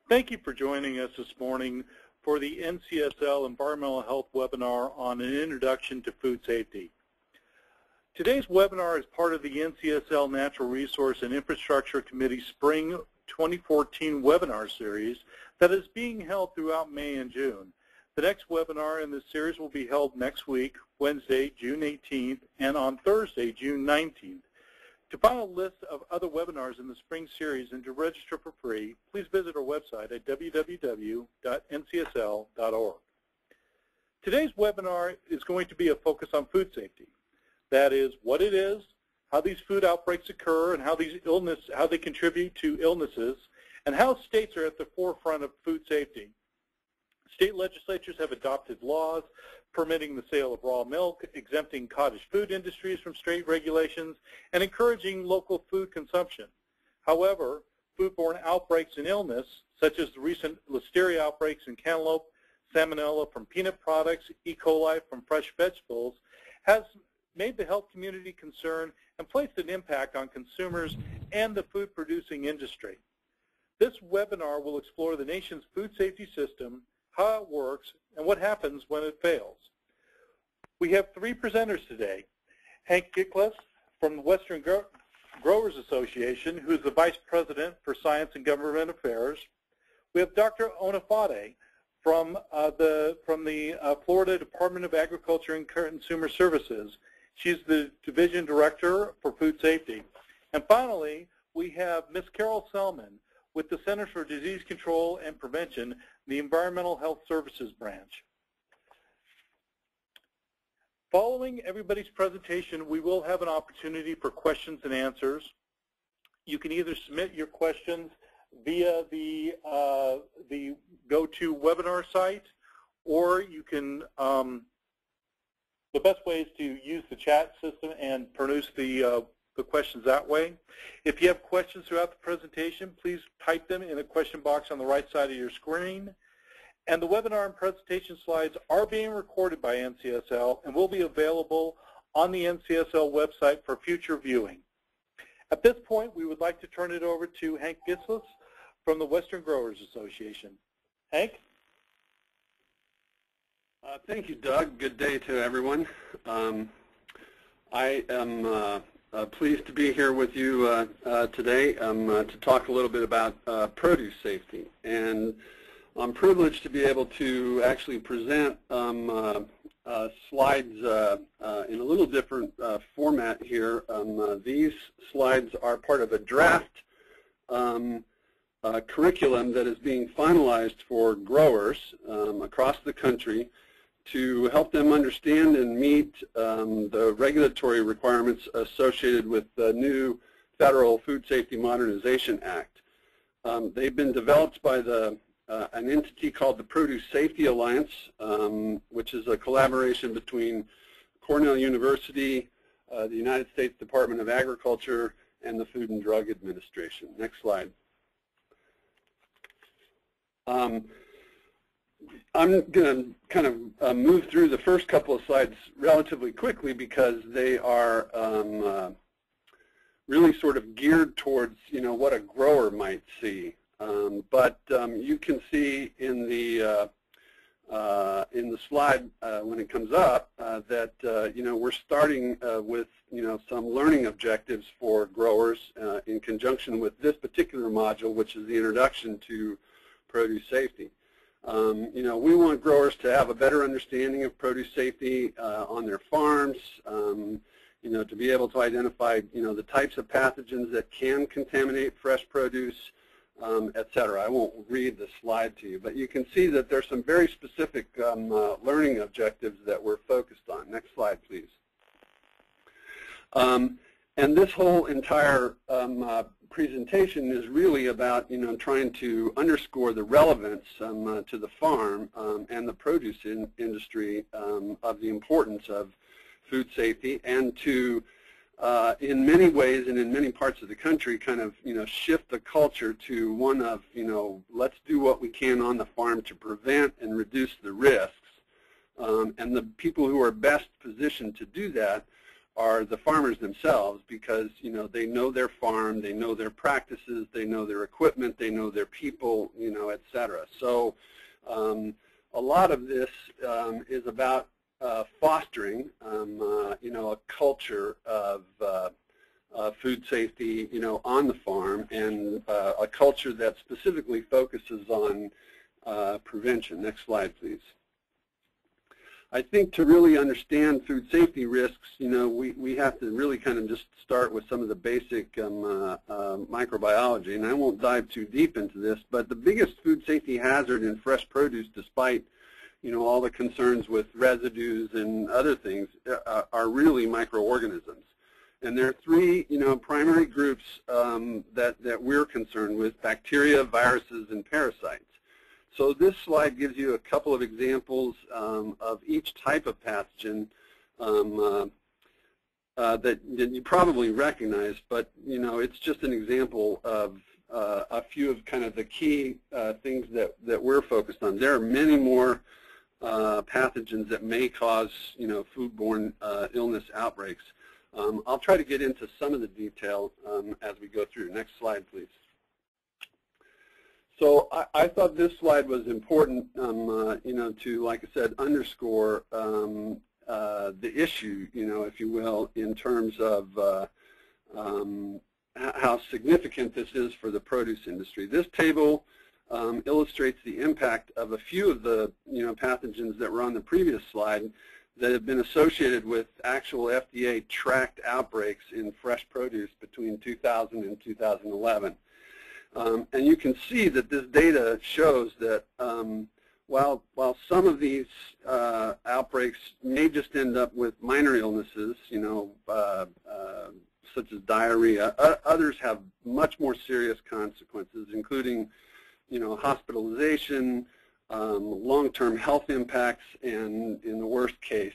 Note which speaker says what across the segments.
Speaker 1: Thank you for joining us this morning for the NCSL Environmental Health webinar on an introduction to food safety. Today's webinar is part of the NCSL Natural Resource and Infrastructure Committee Spring 2014 webinar series that is being held throughout May and June. The next webinar in this series will be held next week, Wednesday, June 18th, and on Thursday, June 19th. To find a list of other webinars in the spring series and to register for free, please visit our website at www.ncsl.org. Today's webinar is going to be a focus on food safety. That is, what it is, how these food outbreaks occur, and how they contribute to illnesses, and how states are at the forefront of food safety. State legislatures have adopted laws permitting the sale of raw milk, exempting cottage food industries from state regulations, and encouraging local food consumption. However, foodborne outbreaks and illness, such as the recent Listeria outbreaks in cantaloupe, salmonella from peanut products, E-coli from fresh vegetables, has made the health community concerned and placed an impact on consumers and the food-producing industry. This webinar will explore the nation's food safety system, how it works, and what happens when it fails. We have three presenters today. Hank Gickless from the Western Growers Association, who is the Vice President for Science and Government Affairs. We have Dr. Ona Fade from the Florida Department of Agriculture and Consumer Services. She's the Division Director for Food Safety. And finally, we have Ms. Carol Selman with the Centers for Disease Control and Prevention, the Environmental Health Services Branch. Following everybody's presentation, we will have an opportunity for questions and answers. You can either submit your questions via the GoToWebinar site, or you can, the best way is to use the chat system and produce the questions that way. If you have questions throughout the presentation, please type them in the question box on the right side of your screen. And the webinar and presentation slides are being recorded by NCSL and will be available on the NCSL website for future viewing. At this point, we would like to turn it over to Hank Gickless from the Western Growers Association. Hank?
Speaker 2: Thank you, Doug. Good day to everyone. I am pleased to be here with you today to talk a little bit about produce safety. And I'm privileged to be able to actually present slides in a little different format here. These slides are part of a draft curriculum that is being finalized for growers across the country to help them understand and meet the regulatory requirements associated with the new Federal Food Safety Modernization Act. They've been developed by an entity called the Produce Safety Alliance, which is a collaboration between Cornell University, the United States Department of Agriculture, and the Food and Drug Administration. Next slide. I'm going to kind of move through the first couple of slides relatively quickly because they are really sort of geared towards, what a grower might see. But you can see in the slide when it comes up that we're starting with some learning objectives for growers in conjunction with this particular module, which is the introduction to produce safety. We want growers to have a better understanding of produce safety on their farms, to be able to identify, the types of pathogens that can contaminate fresh produce, et cetera. I won't read the slide to you, but you can see that there's some very specific learning objectives that we're focused on. Next slide, please. And this whole entire presentation is really about, trying to underscore the relevance to the farm and the produce industry of the importance of food safety, and to, in many ways and in many parts of the country, kind of, shift the culture to one of, let's do what we can on the farm to prevent and reduce the risks. And the people who are best positioned to do that are the farmers themselves, because they know their farm, they know their practices, they know their equipment, they know their people, et cetera. So a lot of this is about fostering a culture of food safety on the farm, and a culture that specifically focuses on prevention. Next slide, please. I think to really understand food safety risks, we have to really kind of just start with some of the basic microbiology, and I won't dive too deep into this, but the biggest food safety hazard in fresh produce, despite all the concerns with residues and other things, are really microorganisms. And there are three primary groups that we're concerned with: bacteria, viruses, and parasites. So this slide gives you a couple of examples of each type of pathogen that you probably recognize, but it's just an example of a few of kind of the key things that we're focused on. There are many more pathogens that may cause foodborne illness outbreaks. I'll try to get into some of the detail as we go through. Next slide, please. So I thought this slide was important, to, like I said, underscore the issue, if you will, in terms of how significant this is for the produce industry. This table illustrates the impact of a few of the pathogens that were on the previous slide that have been associated with actual FDA-tracked outbreaks in fresh produce between 2000 and 2011. And you can see that this data shows that while some of these outbreaks may just end up with minor illnesses, such as diarrhea, others have much more serious consequences, including hospitalization, long-term health impacts, and in the worst case,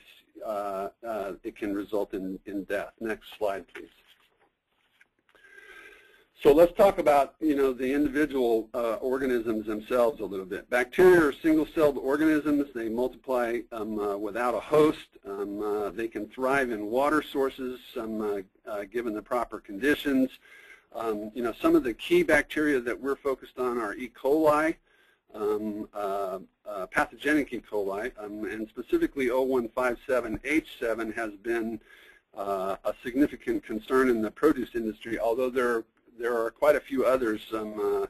Speaker 2: it can result in death. Next slide, please. So let's talk about the individual organisms themselves a little bit. Bacteria are single-celled organisms. They multiply without a host. They can thrive in water sources given the proper conditions. Some of the key bacteria that we're focused on are E. coli, pathogenic E. coli, and specifically O157H7 has been a significant concern in the produce industry, although there are quite a few others that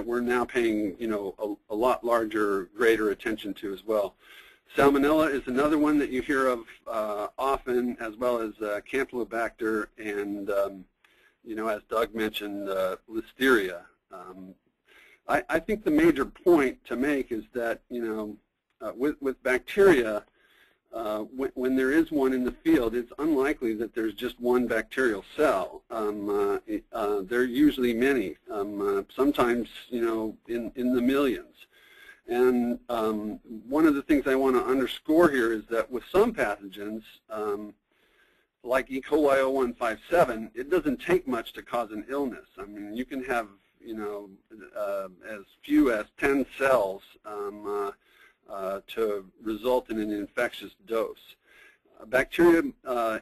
Speaker 2: we're now paying a lot larger, greater attention to as well. Salmonella is another one that you hear of often, as well as Campylobacter and as Doug mentioned, Listeria. I think the major point to make is that with bacteria, when there is one in the field, it's unlikely that there's just one bacterial cell. There are usually many, sometimes in the millions. And one of the things I want to underscore here is that with some pathogens, like E. coli 0157, it doesn't take much to cause an illness. I mean, you can have as few as 10 cells to result in an infectious dose. Bacteria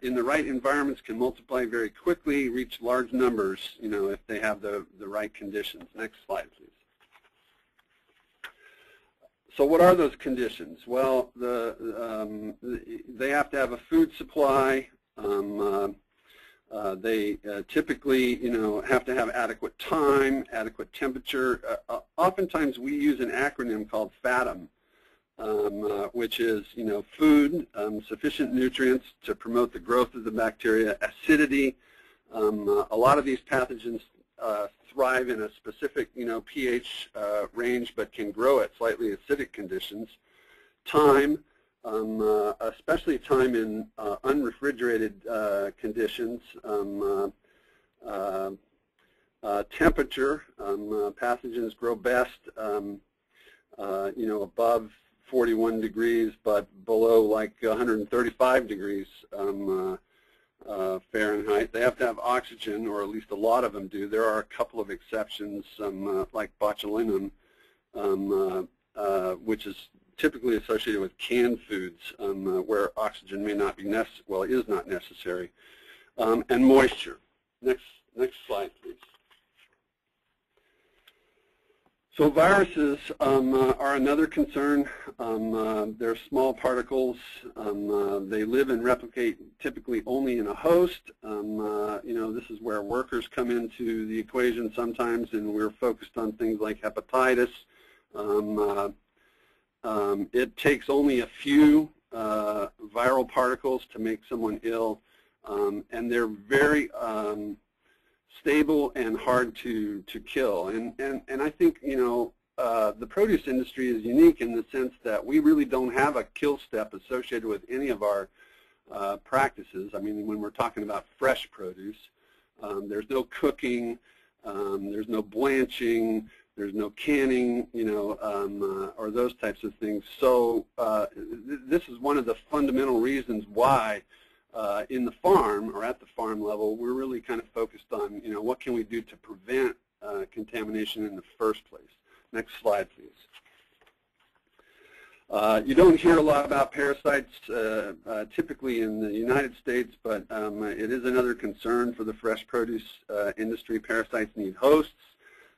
Speaker 2: in the right environments can multiply very quickly, reach large numbers, if they have the right conditions. Next slide, please. So what are those conditions? Well, they have to have a food supply. They typically, have to have adequate time, adequate temperature. Oftentimes we use an acronym called FATM, which is, food, sufficient nutrients to promote the growth of the bacteria, acidity. A lot of these pathogens thrive in a specific, pH range, but can grow at slightly acidic conditions. Time, especially time in unrefrigerated conditions. Temperature, pathogens grow best, above 41 degrees, but below like 135 degrees Fahrenheit. They have to have oxygen, or at least a lot of them do. There are a couple of exceptions, like botulinum, which is typically associated with canned foods where oxygen may not be is not necessary, and moisture. Next slide, please. So viruses are another concern. They're small particles. They live and replicate typically only in a host. This is where workers come into the equation sometimes, and we're focused on things like hepatitis. It takes only a few viral particles to make someone ill, and they're very stable and hard to kill. And I think, the produce industry is unique in the sense that we really don't have a kill step associated with any of our practices. I mean, when we're talking about fresh produce, there's no cooking, there's no blanching, there's no canning, or those types of things. So this is one of the fundamental reasons why in the farm or at the farm level, we're really kind of focused on, what can we do to prevent contamination in the first place. Next slide, please. You don't hear a lot about parasites typically in the United States, but it is another concern for the fresh produce industry. Parasites need hosts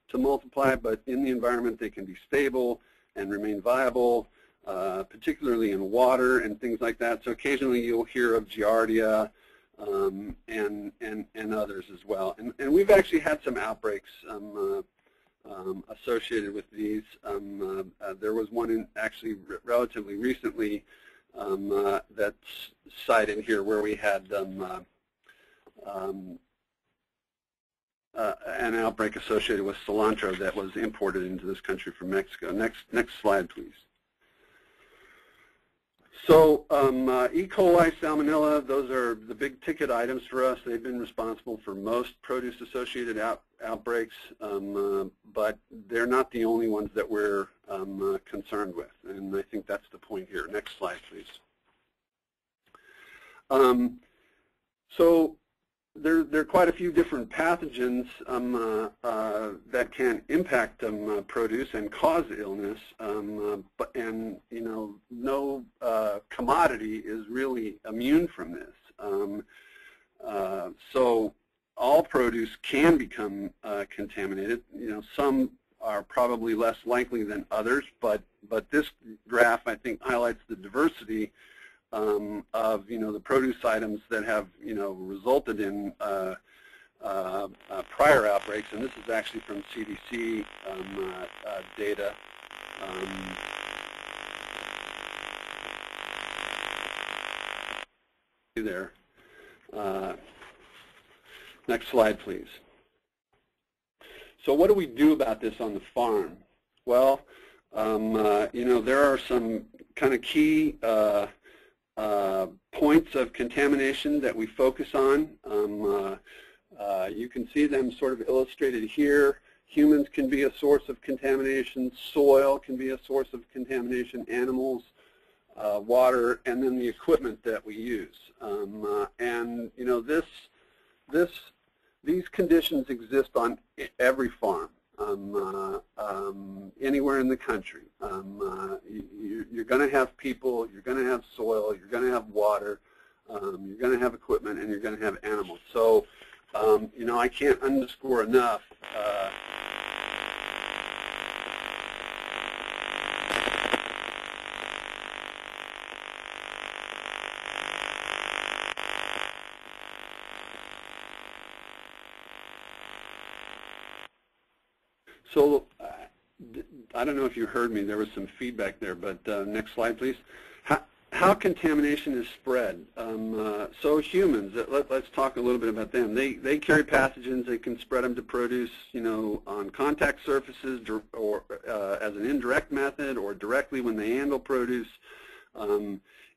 Speaker 2: to multiply, but in the environment they can be stable and remain viable, particularly in water and things like that. So occasionally you'll hear of Giardia and others as well. And we've actually had some outbreaks associated with these. There was one actually relatively recently that's cited here where we had an outbreak associated with cilantro that was imported into this country from Mexico. Next slide, please. So E. coli, salmonella, those are the big ticket items for us. They've been responsible for most produce-associated outbreaks, but they're not the only ones that we're concerned with, and I think that's the point here. Next slide, please. So there are quite a few different pathogens that can impact produce and cause illness, and no commodity is really immune from this. So all produce can become contaminated. Some are probably less likely than others, but this graph I think highlights the diversity of the produce items that have resulted in prior outbreaks, and this is actually from CDC data. There. Next slide, please. So what do we do about this on the farm? Well, there are some kind of key points of contamination that we focus on. You can see them sort of illustrated here. Humans can be a source of contamination, soil can be a source of contamination, animals, water, and then the equipment that we use. And these conditions exist on every farm. Anywhere in the country. You're going to have people, you're going to have soil, you're going to have water, you're going to have equipment, and you're going to have animals. So, I can't underscore enough So I don't know if you heard me. There was some feedback there, but next slide, please. How contamination is spread. So humans, let's talk a little bit about them. They carry pathogens. They can spread them to produce, on contact surfaces or as an indirect method or directly when they handle produce.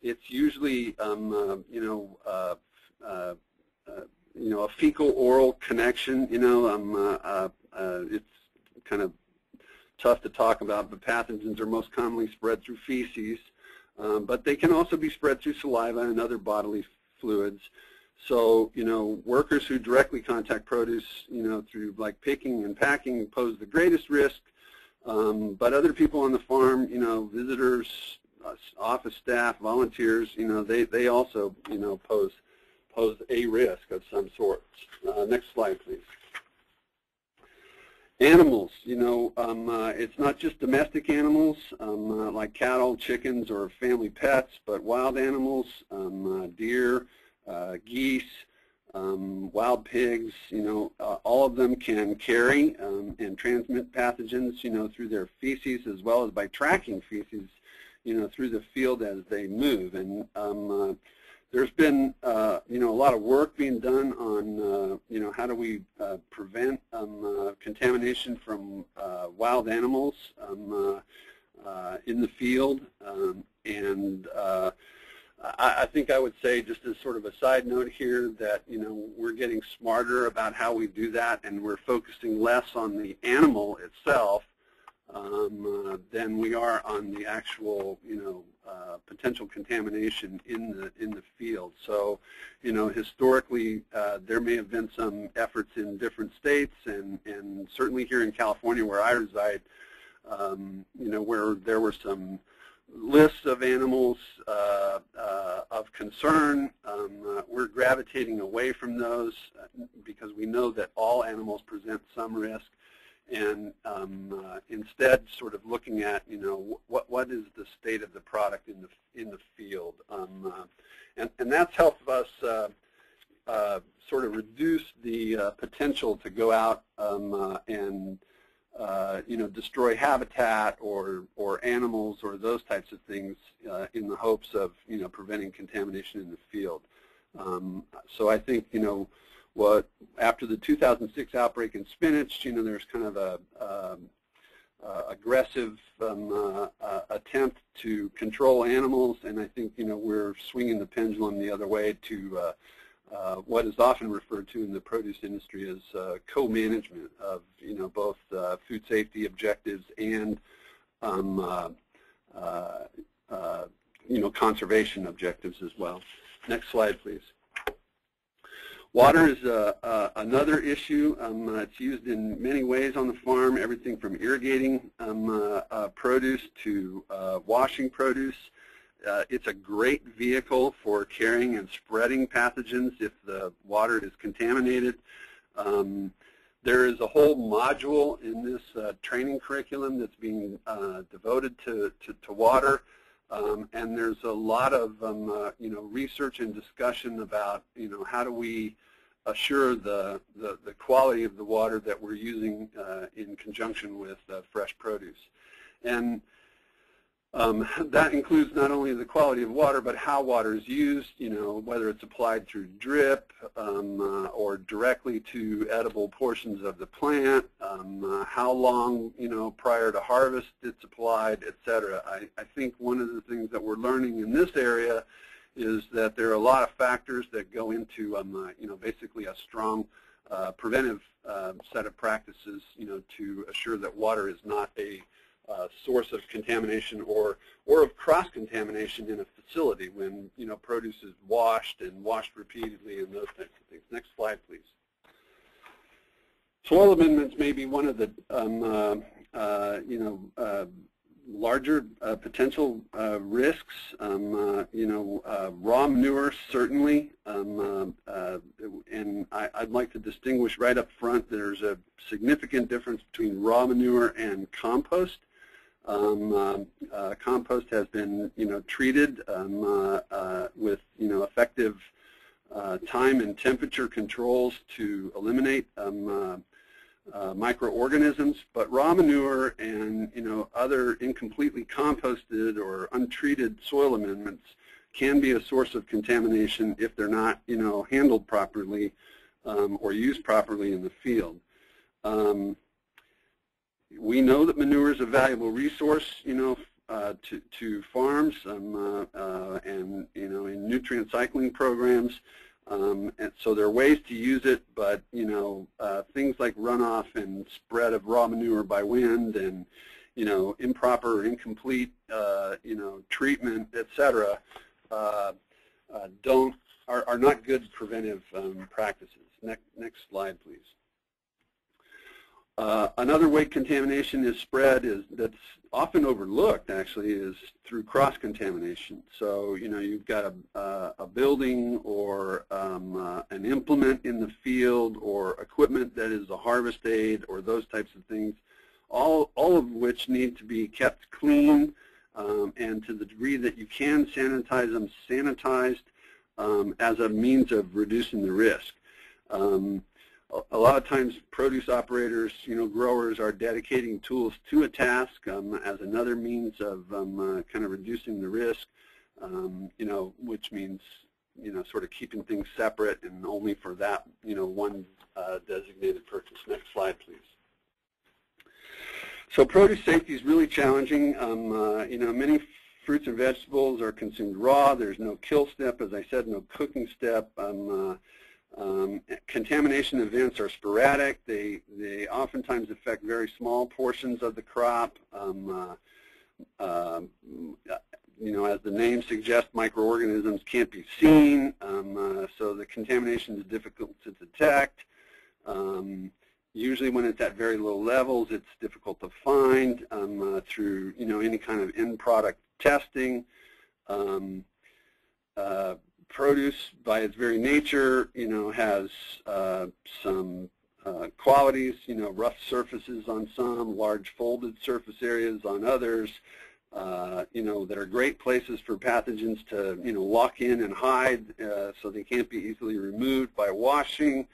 Speaker 2: It's usually, a fecal-oral connection. It's kind of tough to talk about, but pathogens are most commonly spread through feces, but they can also be spread through saliva and other bodily fluids. So, workers who directly contact produce, through like picking and packing pose the greatest risk, But other people on the farm, visitors, office staff, volunteers, they also, pose a risk of some sort. Next slide, please. Animals, it's not just domestic animals like cattle, chickens, or family pets, but wild animals, deer, geese, wild pigs, all of them can carry and transmit pathogens, through their feces as well as by tracking feces, through the field as they move. And there's been, a lot of work being done on, how do we prevent contamination from wild animals in the field. I think I would say, just as sort of a side note here, that we're getting smarter about how we do that, and we're focusing less on the animal itself than we are on the actual potential contamination in the field. So historically there may have been some efforts in different states, and certainly here in California where I reside, where there were some lists of animals of concern. We're gravitating away from those because we know that all animals present some risk, and instead sort of looking at what is the state of the product in the field, and that's helped us sort of reduce the potential to go out and destroy habitat or animals or those types of things in the hopes of preventing contamination in the field. So I think after the 2006 outbreak in spinach, there's kind of a aggressive attempt to control animals, and I think we're swinging the pendulum the other way to what is often referred to in the produce industry as co-management of both food safety objectives and conservation objectives as well. Next slide, please. Water is another issue. It's used in many ways on the farm, everything from irrigating produce to washing produce. It's a great vehicle for carrying and spreading pathogens if the water is contaminated. There is a whole module in this training curriculum that's being devoted to water, and there's a lot of research and discussion about how do we assure the quality of the water that we're using in conjunction with fresh produce. And that includes not only the quality of water, but how water is used, whether it's applied through drip or directly to edible portions of the plant, how long, prior to harvest it's applied, etc. I think one of the things that we're learning in this area is that there are a lot of factors that go into, basically a strong preventive set of practices, to assure that water is not a source of contamination or of cross-contamination in a facility when produce is washed repeatedly and those types of things. Next slide, please. Soil amendments may be one of the larger potential risks. Raw manure certainly, and I'd like to distinguish right up front. There's a significant difference between raw manure and compost. Compost has been, treated with, effective time and temperature controls to eliminate microorganisms. But raw manure and, other incompletely composted or untreated soil amendments can be a source of contamination if they're not, handled properly or used properly in the field. We know that manure is a valuable resource, to farms and, in nutrient cycling programs. And so there are ways to use it, but, things like runoff and spread of raw manure by wind and, improper or incomplete, treatment, etc., are not good preventive practices. Next slide, please. Another way contamination is spread that's often overlooked, actually, is through cross-contamination. So, you've got a building or an implement in the field or equipment that is a harvest aid or those types of things, all of which need to be kept clean, and to the degree that you can sanitize them, sanitized as a means of reducing the risk. A lot of times produce operators, growers are dedicating tools to a task as another means of kind of reducing the risk, which means, sort of keeping things separate and only for that, one designated purpose. Next slide, please. So produce safety is really challenging. Many fruits and vegetables are consumed raw. There's no kill step, as I said, no cooking step. Contamination events are sporadic. They oftentimes affect very small portions of the crop. As the name suggests, microorganisms can't be seen, so the contamination is difficult to detect. Usually when it's at very low levels, it's difficult to find through any kind of end product testing. Produce, by its very nature, has some qualities, rough surfaces on some, large folded surface areas on others, that are great places for pathogens to, lock in and hide, so they can't be easily removed by washing.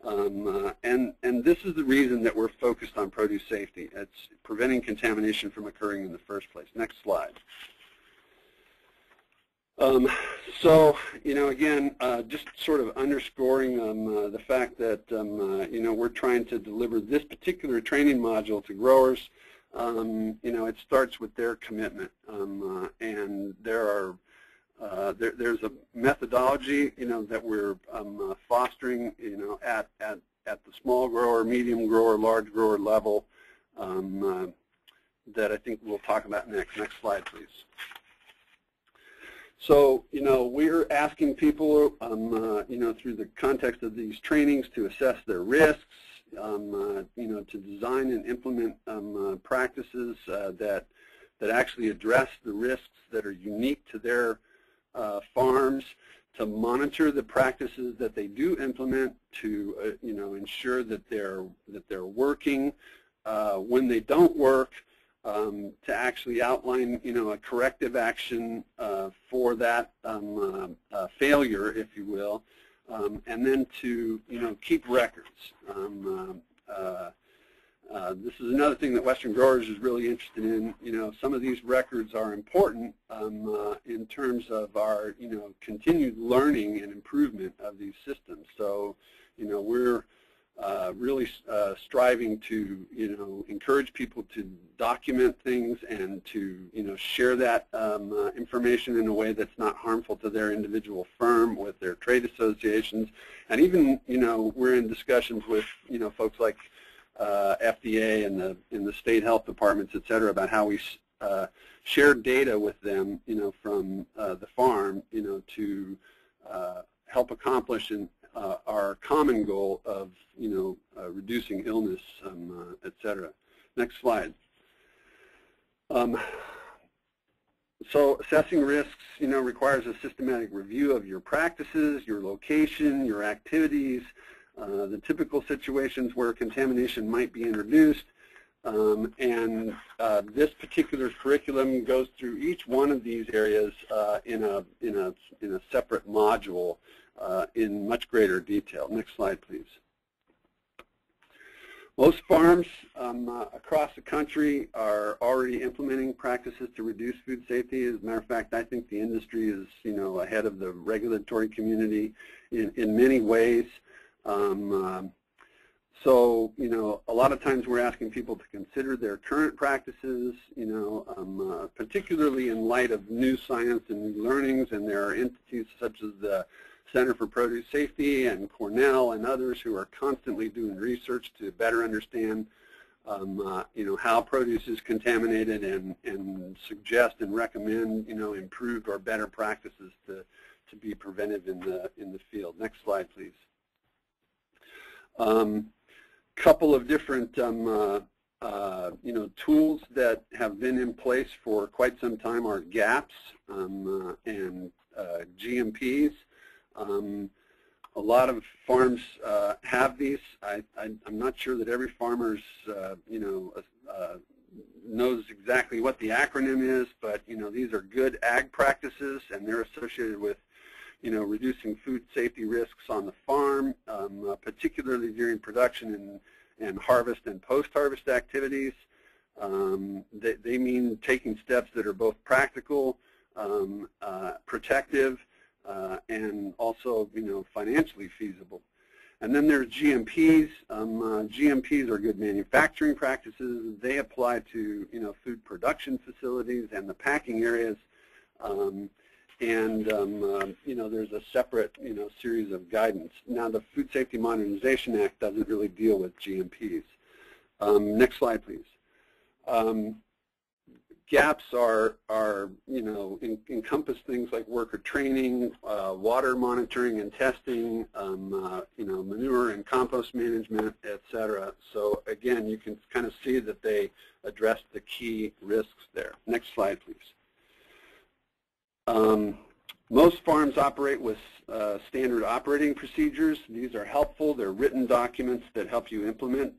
Speaker 2: And this is the reason that we're focused on produce safety. It's preventing contamination from occurring in the first place. Next slide. So, again, just sort of underscoring the fact that, we're trying to deliver this particular training module to growers. It starts with their commitment, and there's a methodology, that we're fostering, at the small grower, medium grower, large grower level, that I think we'll talk about next. Next slide, please. So, we're asking people, through the context of these trainings to assess their risks, to design and implement practices that actually address the risks that are unique to their farms, to monitor the practices that they do implement, to ensure that they're working. When they don't work, to actually outline, a corrective action for that failure, if you will, and then to, keep records. This is another thing that Western Growers is really interested in. Some of these records are important in terms of our, continued learning and improvement of these systems. So, we're really striving to, encourage people to document things and to, share that information in a way that's not harmful to their individual firm, with their trade associations, and even, we're in discussions with, folks like FDA and the state health departments, et cetera, about how we share data with them, from the farm, to help accomplish our common goal of, reducing illness, et cetera. Next slide. So assessing risks, requires a systematic review of your practices, your location, your activities, the typical situations where contamination might be introduced, and this particular curriculum goes through each one of these areas in a separate module in much greater detail. Next slide, please. Most farms across the country are already implementing practices to reduce food safety. As a matter of fact, I think the industry is, ahead of the regulatory community in many ways. So, a lot of times we're asking people to consider their current practices, particularly in light of new science and new learnings, and there are entities such as the Center for Produce Safety and Cornell and others who are constantly doing research to better understand, how produce is contaminated and suggest and recommend, improved or better practices to be preventive in the field. Next slide, please. couple of different tools that have been in place for quite some time are GAPs and GMPs. A lot of farms have these. I'm not sure that every farmer's knows exactly what the acronym is, but these are good ag practices, and they're associated with reducing food safety risks on the farm, particularly during production and harvest and post-harvest activities. They mean taking steps that are both practical, protective, and also financially feasible. And then there's GMPs. GMPs are good manufacturing practices. They apply to food production facilities and the packing areas. There's a separate series of guidance. Now the Food Safety Modernization Act doesn't really deal with GMPs. Next slide, please. GAPs encompass things like worker training, water monitoring and testing, manure and compost management, etc. So again, you can kind of see that they address the key risks there. Next slide, please. Most farms operate with standard operating procedures. These are helpful. They're written documents that help you implement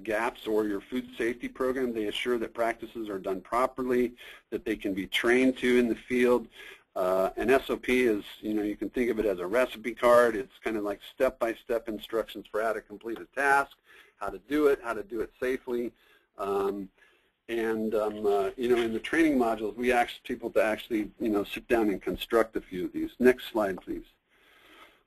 Speaker 2: GAPs or your food safety program. They assure that practices are done properly, that they can be trained to in the field. An SOP is, you can think of it as a recipe card. It's kind of like step-by-step instructions for how to complete a task, how to do it safely. In the training modules, we ask people to actually, sit down and construct a few of these. Next slide, please.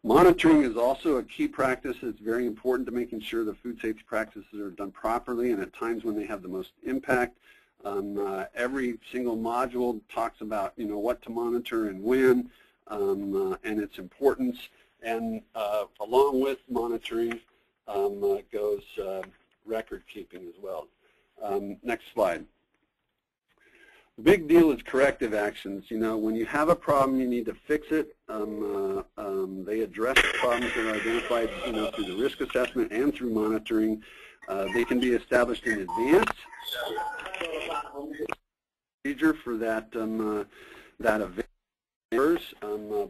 Speaker 2: Monitoring is also a key practice. It's very important to making sure the food safety practices are done properly and at times when they have the most impact. Every single module talks about, what to monitor and when, and its importance. And along with monitoring goes record keeping as well. Next slide. The big deal is corrective actions. When you have a problem, you need to fix it. They address the problems that are identified, through the risk assessment and through monitoring. They can be established in advance. Procedure for that event.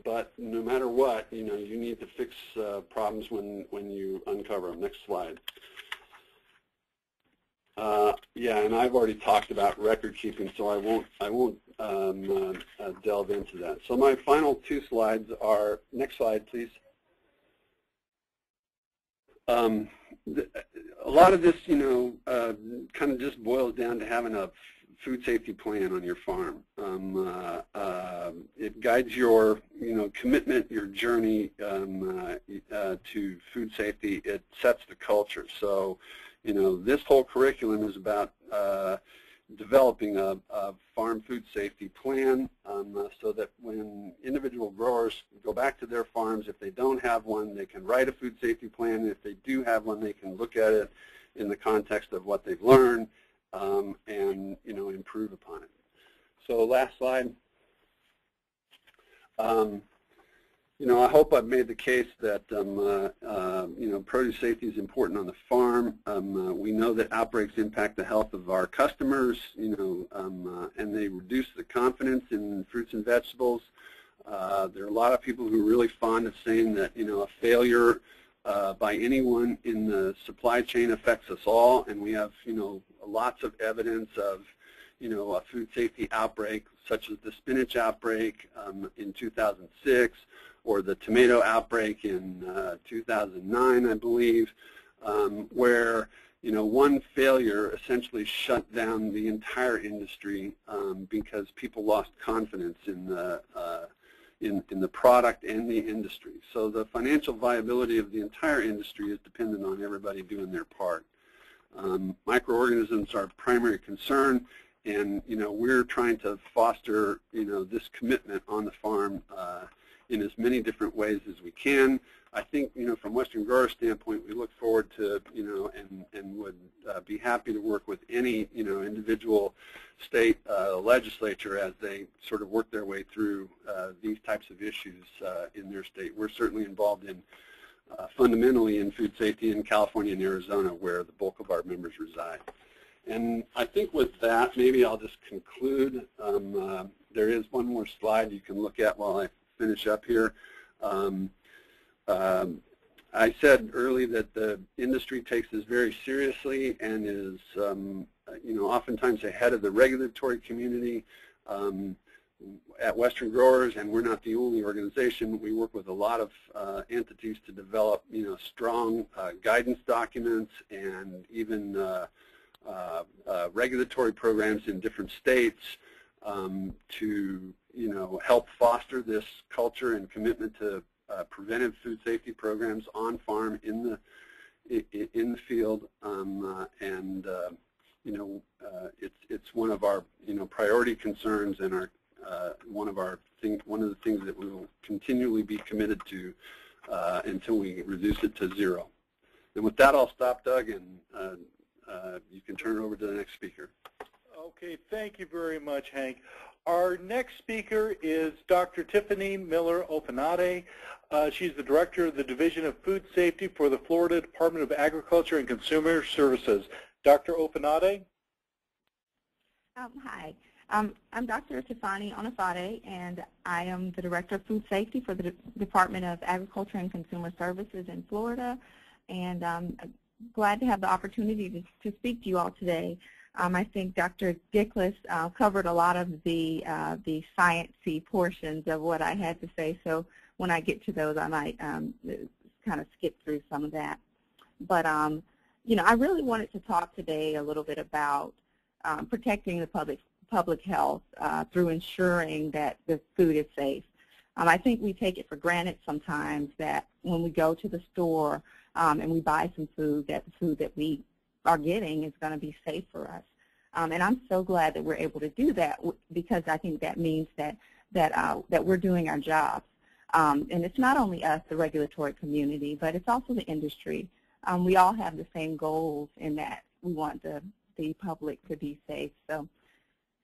Speaker 2: But no matter what, you need to fix problems when you uncover them. Next slide. And I've already talked about record keeping, so I won't delve into that. So my final two slides are, next slide, please. A lot of this, kind of just boils down to having a food safety plan on your farm. It guides your, commitment, your journey to food safety. It sets the culture. So, this whole curriculum is about developing a farm food safety plan so that when individual growers go back to their farms, if they don't have one, they can write a food safety plan. If they do have one, they can look at it in the context of what they've learned and, improve upon it. So last slide. I hope I've made the case that, produce safety is important on the farm. We know that outbreaks impact the health of our customers, and they reduce the confidence in fruits and vegetables. There are a lot of people who are really fond of saying that, a failure by anyone in the supply chain affects us all, and we have, lots of evidence of, a food safety outbreak, such as the spinach outbreak in 2006, or the tomato outbreak in 2009, I believe, where one failure essentially shut down the entire industry because people lost confidence in the product and the industry. So the financial viability of the entire industry is dependent on everybody doing their part. Microorganisms are a primary concern, and we're trying to foster this commitment on the farm in as many different ways as we can. I think, from Western Growers' standpoint, we look forward to, and would be happy to work with any, individual state legislature as they sort of work their way through these types of issues in their state. We're certainly involved in fundamentally in food safety in California and Arizona, where the bulk of our members reside. And I think with that, maybe I'll just conclude. There is one more slide you can look at while I finish up here. I said earlier that the industry takes this very seriously and is, oftentimes ahead of the regulatory community. At Western Growers, and we're not the only organization, we work with a lot of entities to develop, strong guidance documents and even regulatory programs in different states to, help foster this culture and commitment to preventive food safety programs on farm in the field, it's one of our priority concerns and our one of the things that we will continually be committed to until we reduce it to zero. And with that, I'll stop, Doug, and you can turn it over to the next speaker.
Speaker 1: Okay, thank you very much, Hank. Our next speaker is Dr. Tiffany Miller-Openade. She's the Director of the Division of Food Safety for the Florida Department of Agriculture and Consumer Services. Dr. Openade?
Speaker 3: Hi. I'm Dr. Tiffany Openade, and I am the Director of Food Safety for the Department of Agriculture and Consumer Services in Florida, and I'm glad to have the opportunity to speak to you all today. I think Dr. Dickless covered a lot of the science-y portions of what I had to say, so when I get to those, I might kind of skip through some of that. But, I really wanted to talk today a little bit about protecting the public health through ensuring that the food is safe. I think we take it for granted sometimes that when we go to the store and we buy some food, that the food that we are getting is going to be safe for us. And I'm so glad that we're able to do that, because I think that means that we're doing our jobs. And it's not only us, the regulatory community, but it's also the industry. We all have the same goals in that we want the public to be safe. So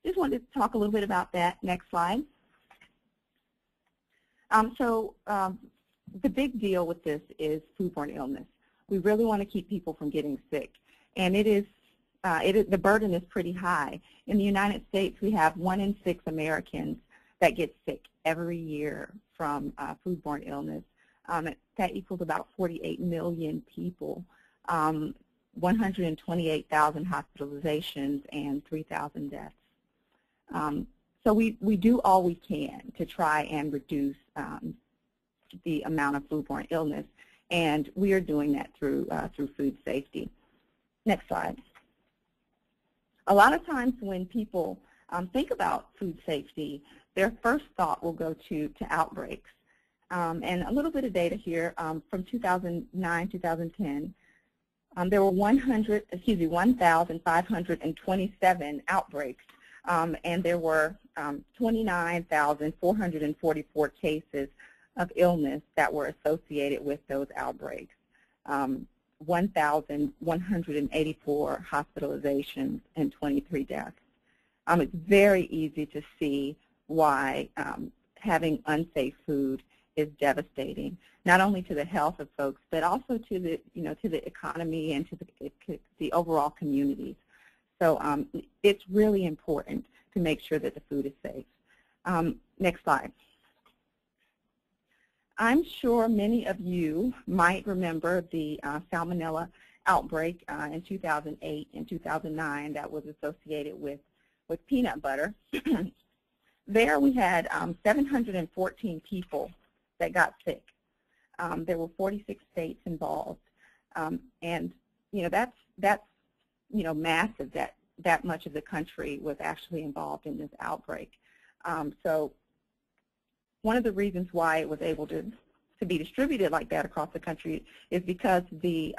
Speaker 3: just wanted to talk a little bit about that. Next slide. The big deal with this is foodborne illness. We really want to keep people from getting sick, and the burden is pretty high. In the United States, we have 1 in 6 Americans that get sick every year from foodborne illness. That equals about 48 million people, 128,000 hospitalizations, and 3,000 deaths. So we do all we can to try and reduce the amount of foodborne illness, and we are doing that through food safety. Next slide. A lot of times when people think about food safety, their first thought will go to outbreaks. And a little bit of data here from 2009, 2010. There were 1,527 outbreaks, and there were 29,444 cases of illness that were associated with those outbreaks. 1,184 hospitalizations and 23 deaths. It's very easy to see why having unsafe food is devastating, not only to the health of folks, but also to the to the economy and to the overall communities. So it's really important to make sure that the food is safe. Next slide. I'm sure many of you might remember the salmonella outbreak in 2008 and 2009 that was associated with peanut butter. There we had 714 people that got sick. There were 46 states involved, and that's massive. That much of the country was actually involved in this outbreak. So one of the reasons why it was able to be distributed like that across the country is because the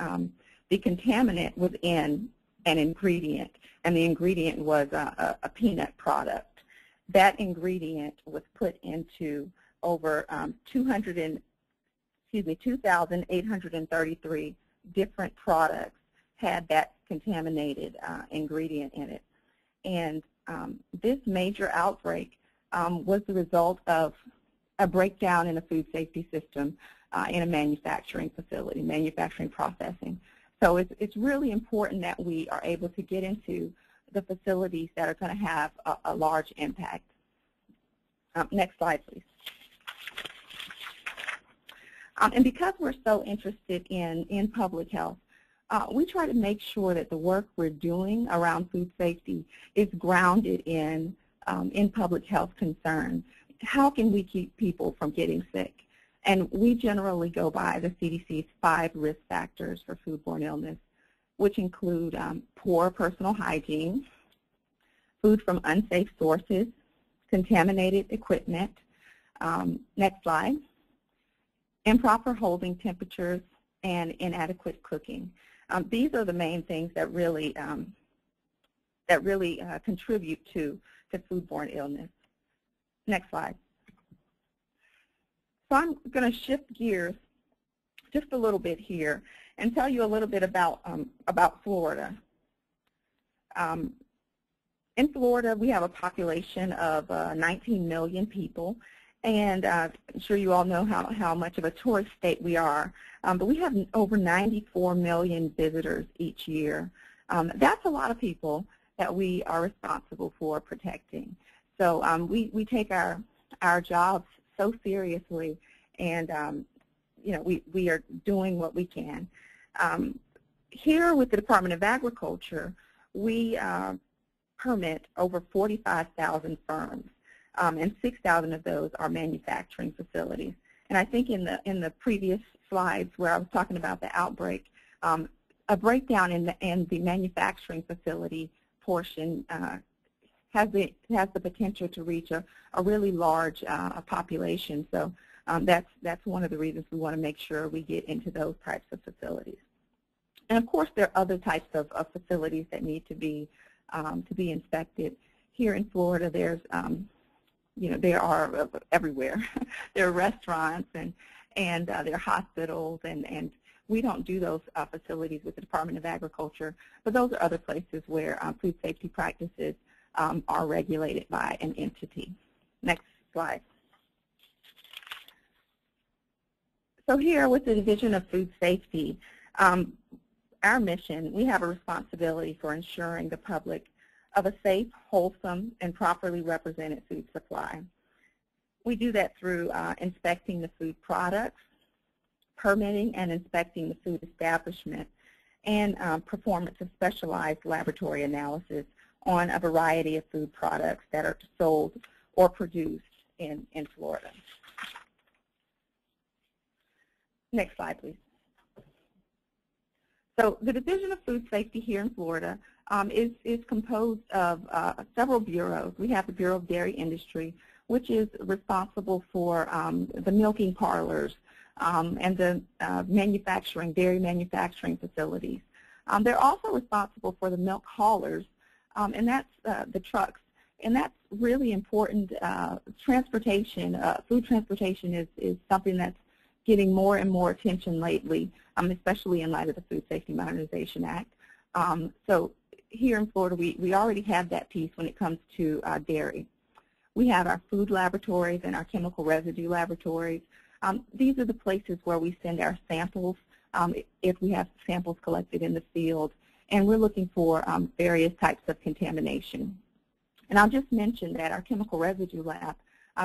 Speaker 3: contaminant was in an ingredient, and the ingredient was a peanut product. That ingredient was put into over 2,833 different products had that contaminated ingredient in it. And this major outbreak was the result of a breakdown in the food safety system in a manufacturing facility, manufacturing processing. So it's really important that we are able to get into the facilities that are going to have a large impact. Next slide, please. And because we're so interested in public health, we try to make sure that the work we're doing around food safety is grounded in public health concerns. How can we keep people from getting sick? And we generally go by the CDC's 5 risk factors for foodborne illness, which include poor personal hygiene, food from unsafe sources, contaminated equipment, next slide, improper holding temperatures, and inadequate cooking. These are the main things that really contribute to foodborne illness. Next slide. So I'm going to shift gears just a little bit here and tell you a little bit about Florida. In Florida, we have a population of 19 million people, and I'm sure you all know how much of a tourist state we are. But we have over 94 million visitors each year. That's a lot of people that we are responsible for protecting. So we take our jobs so seriously, and you know, we are doing what we can. Here with the Department of Agriculture, we permit over 45,000 firms, and 6,000 of those are manufacturing facilities. And I think in the previous slides where I was talking about the outbreak, a breakdown in the manufacturing facility portion has the potential to reach a really large population. So that's one of the reasons we want to make sure we get into those types of facilities. And of course, there are other types of facilities that need to be inspected. Here in Florida, there's you know, there are everywhere. There are restaurants and there are hospitals, and we don't do those facilities with the Department of Agriculture, but those are other places where food safety practices are regulated by an entity. Next slide. So here with the Division of Food Safety, our mission, we have a responsibility for ensuring the public of a safe, wholesome, and properly represented food supply. We do that through inspecting the food products, permitting and inspecting the food establishment, and performance of specialized laboratory analysis on a variety of food products that are sold or produced in Florida. Next slide, please. So the Division of Food Safety here in Florida is composed of several bureaus. We have the Bureau of Dairy Industry, which is responsible for the milking parlors and the dairy manufacturing facilities. They're also responsible for the milk haulers, and that's the trucks. And that's really important. Transportation, food transportation is something that's getting more and more attention lately, especially in light of the Food Safety Modernization Act. So here in Florida, we already have that piece when it comes to dairy. We have our food laboratories and our chemical residue laboratories. These are the places where we send our samples if we have samples collected in the field, and we're looking for various types of contamination. And I'll just mention that our chemical residue lab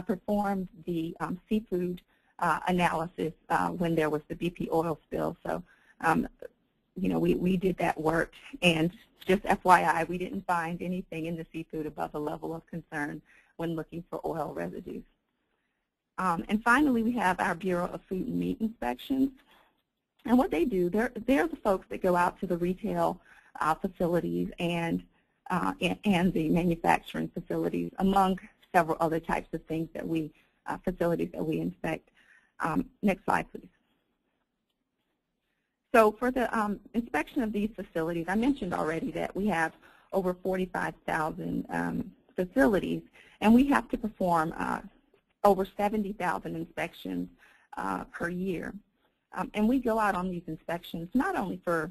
Speaker 3: performed the seafood analysis when there was the BP oil spill. So, you know, we did that work, and just FYI, we didn't find anything in the seafood above a level of concern when looking for oil residues. And finally, we have our Bureau of Food and Meat Inspections. And what they do, they're the folks that go out to the retail facilities and the manufacturing facilities, among several other types of things that facilities that we inspect. Next slide, please. So for the inspection of these facilities, I mentioned already that we have over 45,000 facilities, and we have to perform over 70,000 inspections per year. And we go out on these inspections not only for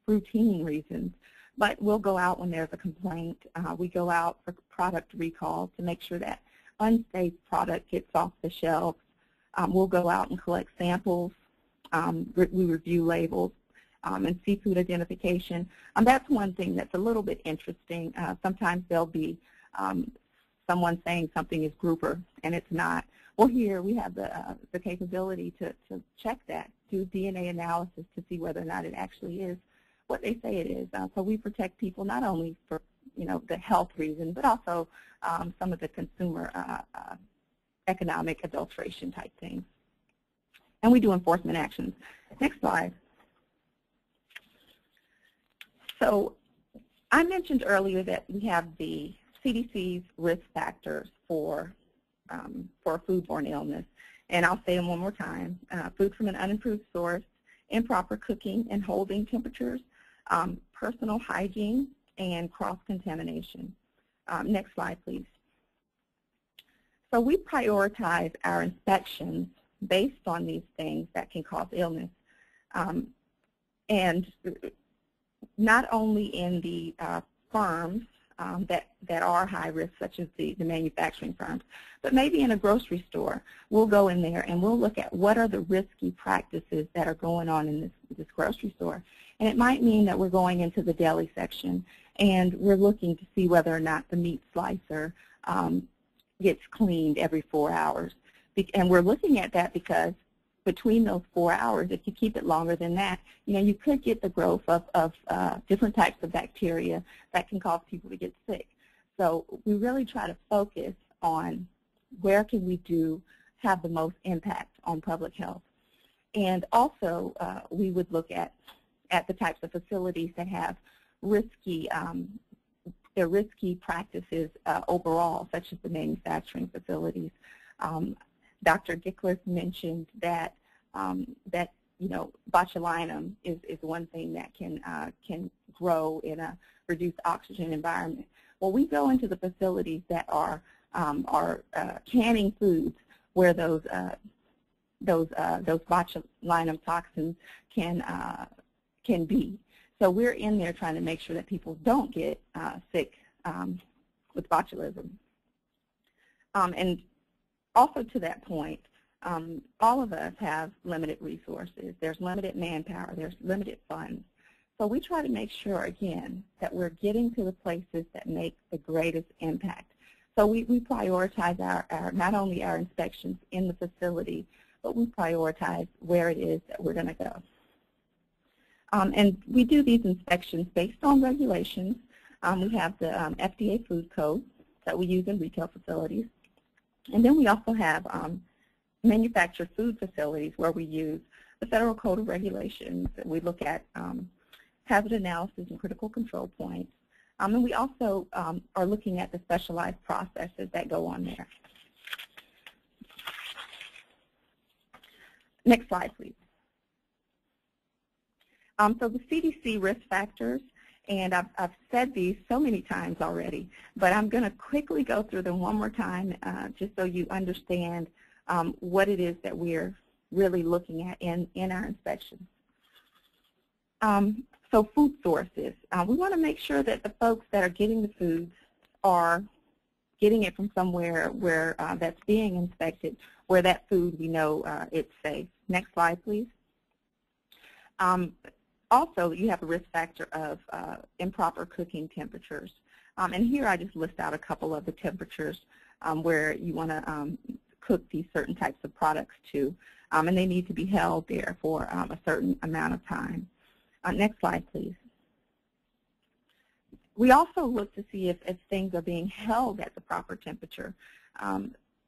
Speaker 3: routine reasons, but we'll go out when there's a complaint. We go out for product recall to make sure that unsafe product gets off the shelves. We'll go out and collect samples. We review labels and seafood identification. That's one thing that's a little bit interesting. Sometimes there'll be someone saying something is grouper and it's not. Well, here we have the capability to check that, do DNA analysis to see whether or not it actually is what they say it is. So we protect people not only for the health reason, but also some of the consumer economic adulteration type things. And we do enforcement actions. Next slide. So I mentioned earlier that we have the CDC's risk factors for foodborne illness, and I'll say them one more time. Food from an unimproved source, improper cooking and holding temperatures, personal hygiene, and cross-contamination. Next slide, please. So we prioritize our inspections based on these things that can cause illness. And not only in the firms that are high risk, such as the manufacturing firms, but maybe in a grocery store. We'll go in there and we'll look at what are the risky practices that are going on in this grocery store. And it might mean that we're going into the deli section and we're looking to see whether or not the meat slicer gets cleaned every 4 hours. And we're looking at that because between those 4 hours, if you keep it longer than that, you could get the growth of different types of bacteria that can cause people to get sick. So we really try to focus on where can we have the most impact on public health. And also, we would look at the types of facilities that have risky practices overall, such as the manufacturing facilities. Dr. Gickler mentioned that botulinum is one thing that can grow in a reduced oxygen environment. Well, we go into the facilities that are canning foods where those botulinum toxins can be. So we're in there trying to make sure that people don't get sick with botulism. And also to that point, all of us have limited resources. There's limited manpower. There's limited funds. So we try to make sure, again, that we're getting to the places that make the greatest impact. So we prioritize not only our inspections in the facility, but we prioritize where it is that we're going to go. And we do these inspections based on regulations. We have the FDA food code that we use in retail facilities. And then we also have manufactured food facilities where we use the Federal Code of Regulations. We look at hazard analysis and critical control points. And we also are looking at the specialized processes that go on there. Next slide, please. So the CDC risk factors, and I've said these so many times already, but I'm going to quickly go through them one more time just so you understand what it is that we're really looking at in our inspections. So food sources. We want to make sure that the folks that are getting the foods are getting it from somewhere where that's being inspected, where that food we know it's safe. Next slide, please. Also, you have a risk factor of improper cooking temperatures. And here I just list out a couple of the temperatures where you want to cook these certain types of products to. And they need to be held there for a certain amount of time. Next slide, please. We also look to see if things are being held at the proper temperature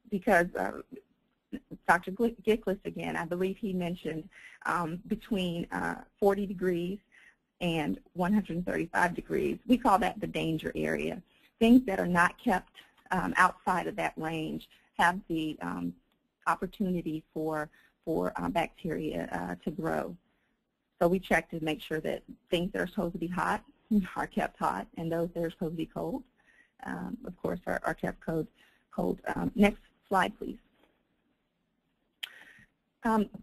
Speaker 3: because Dr. Gickler, again, I believe he mentioned between 40 degrees and 135 degrees. We call that the danger area. Things that are not kept outside of that range have the opportunity for bacteria to grow. So we check to make sure that things that are supposed to be hot are kept hot, and those that are supposed to be cold, of course, are kept cold. Next slide, please.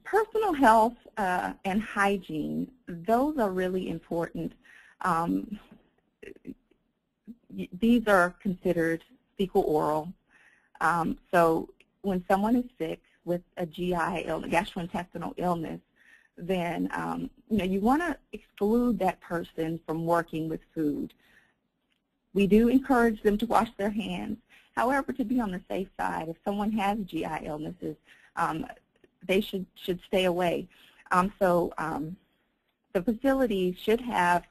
Speaker 3: Personal health and hygiene, those are really important. These are considered fecal oral. So when someone is sick, with a GI illness, gastrointestinal illness, then you want to exclude that person from working with food. We do encourage them to wash their hands. However, to be on the safe side, if someone has GI illnesses, they should stay away. So the facility should have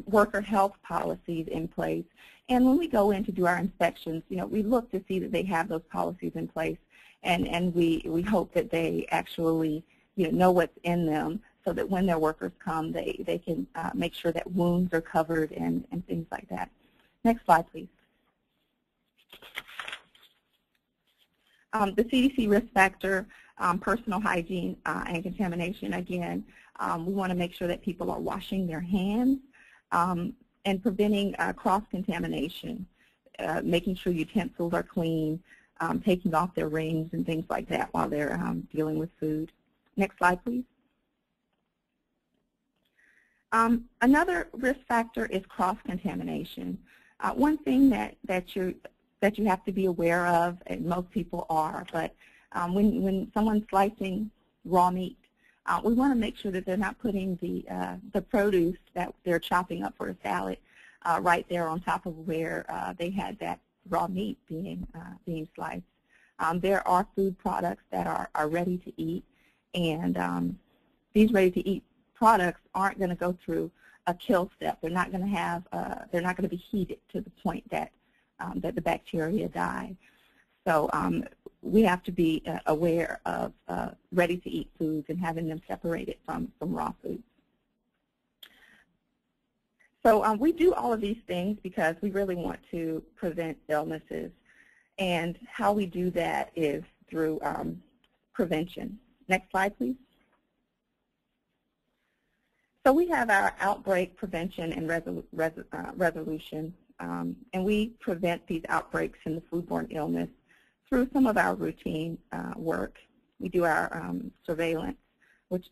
Speaker 3: worker health policies in place. And when we go in to do our inspections, we look to see that they have those policies in place, and we hope that they actually know what's in them, so that when their workers come, they can make sure that wounds are covered and things like that. Next slide, please. The CDC risk factor, personal hygiene and contamination. Again, we want to make sure that people are washing their hands and preventing cross-contamination, making sure utensils are clean, taking off their rings and things like that while they're dealing with food. Next slide, please. Another risk factor is cross-contamination. One thing that you have to be aware of, and most people are, but when someone's slicing raw meat, we want to make sure that they're not putting the produce that they're chopping up for a salad right there on top of where they had that raw meat being sliced. There are food products that are ready to eat, and these ready-to-eat products aren't going to go through a kill step. They're not going to have. They're not going to be heated to the point that the bacteria die. So we have to be aware of ready-to-eat foods and having them separated from raw foods. So we do all of these things because we really want to prevent illnesses, and how we do that is through prevention. Next slide, please. So we have our outbreak prevention and resolution, and we prevent these outbreaks in the foodborne illness through some of our routine work. We do our surveillance, which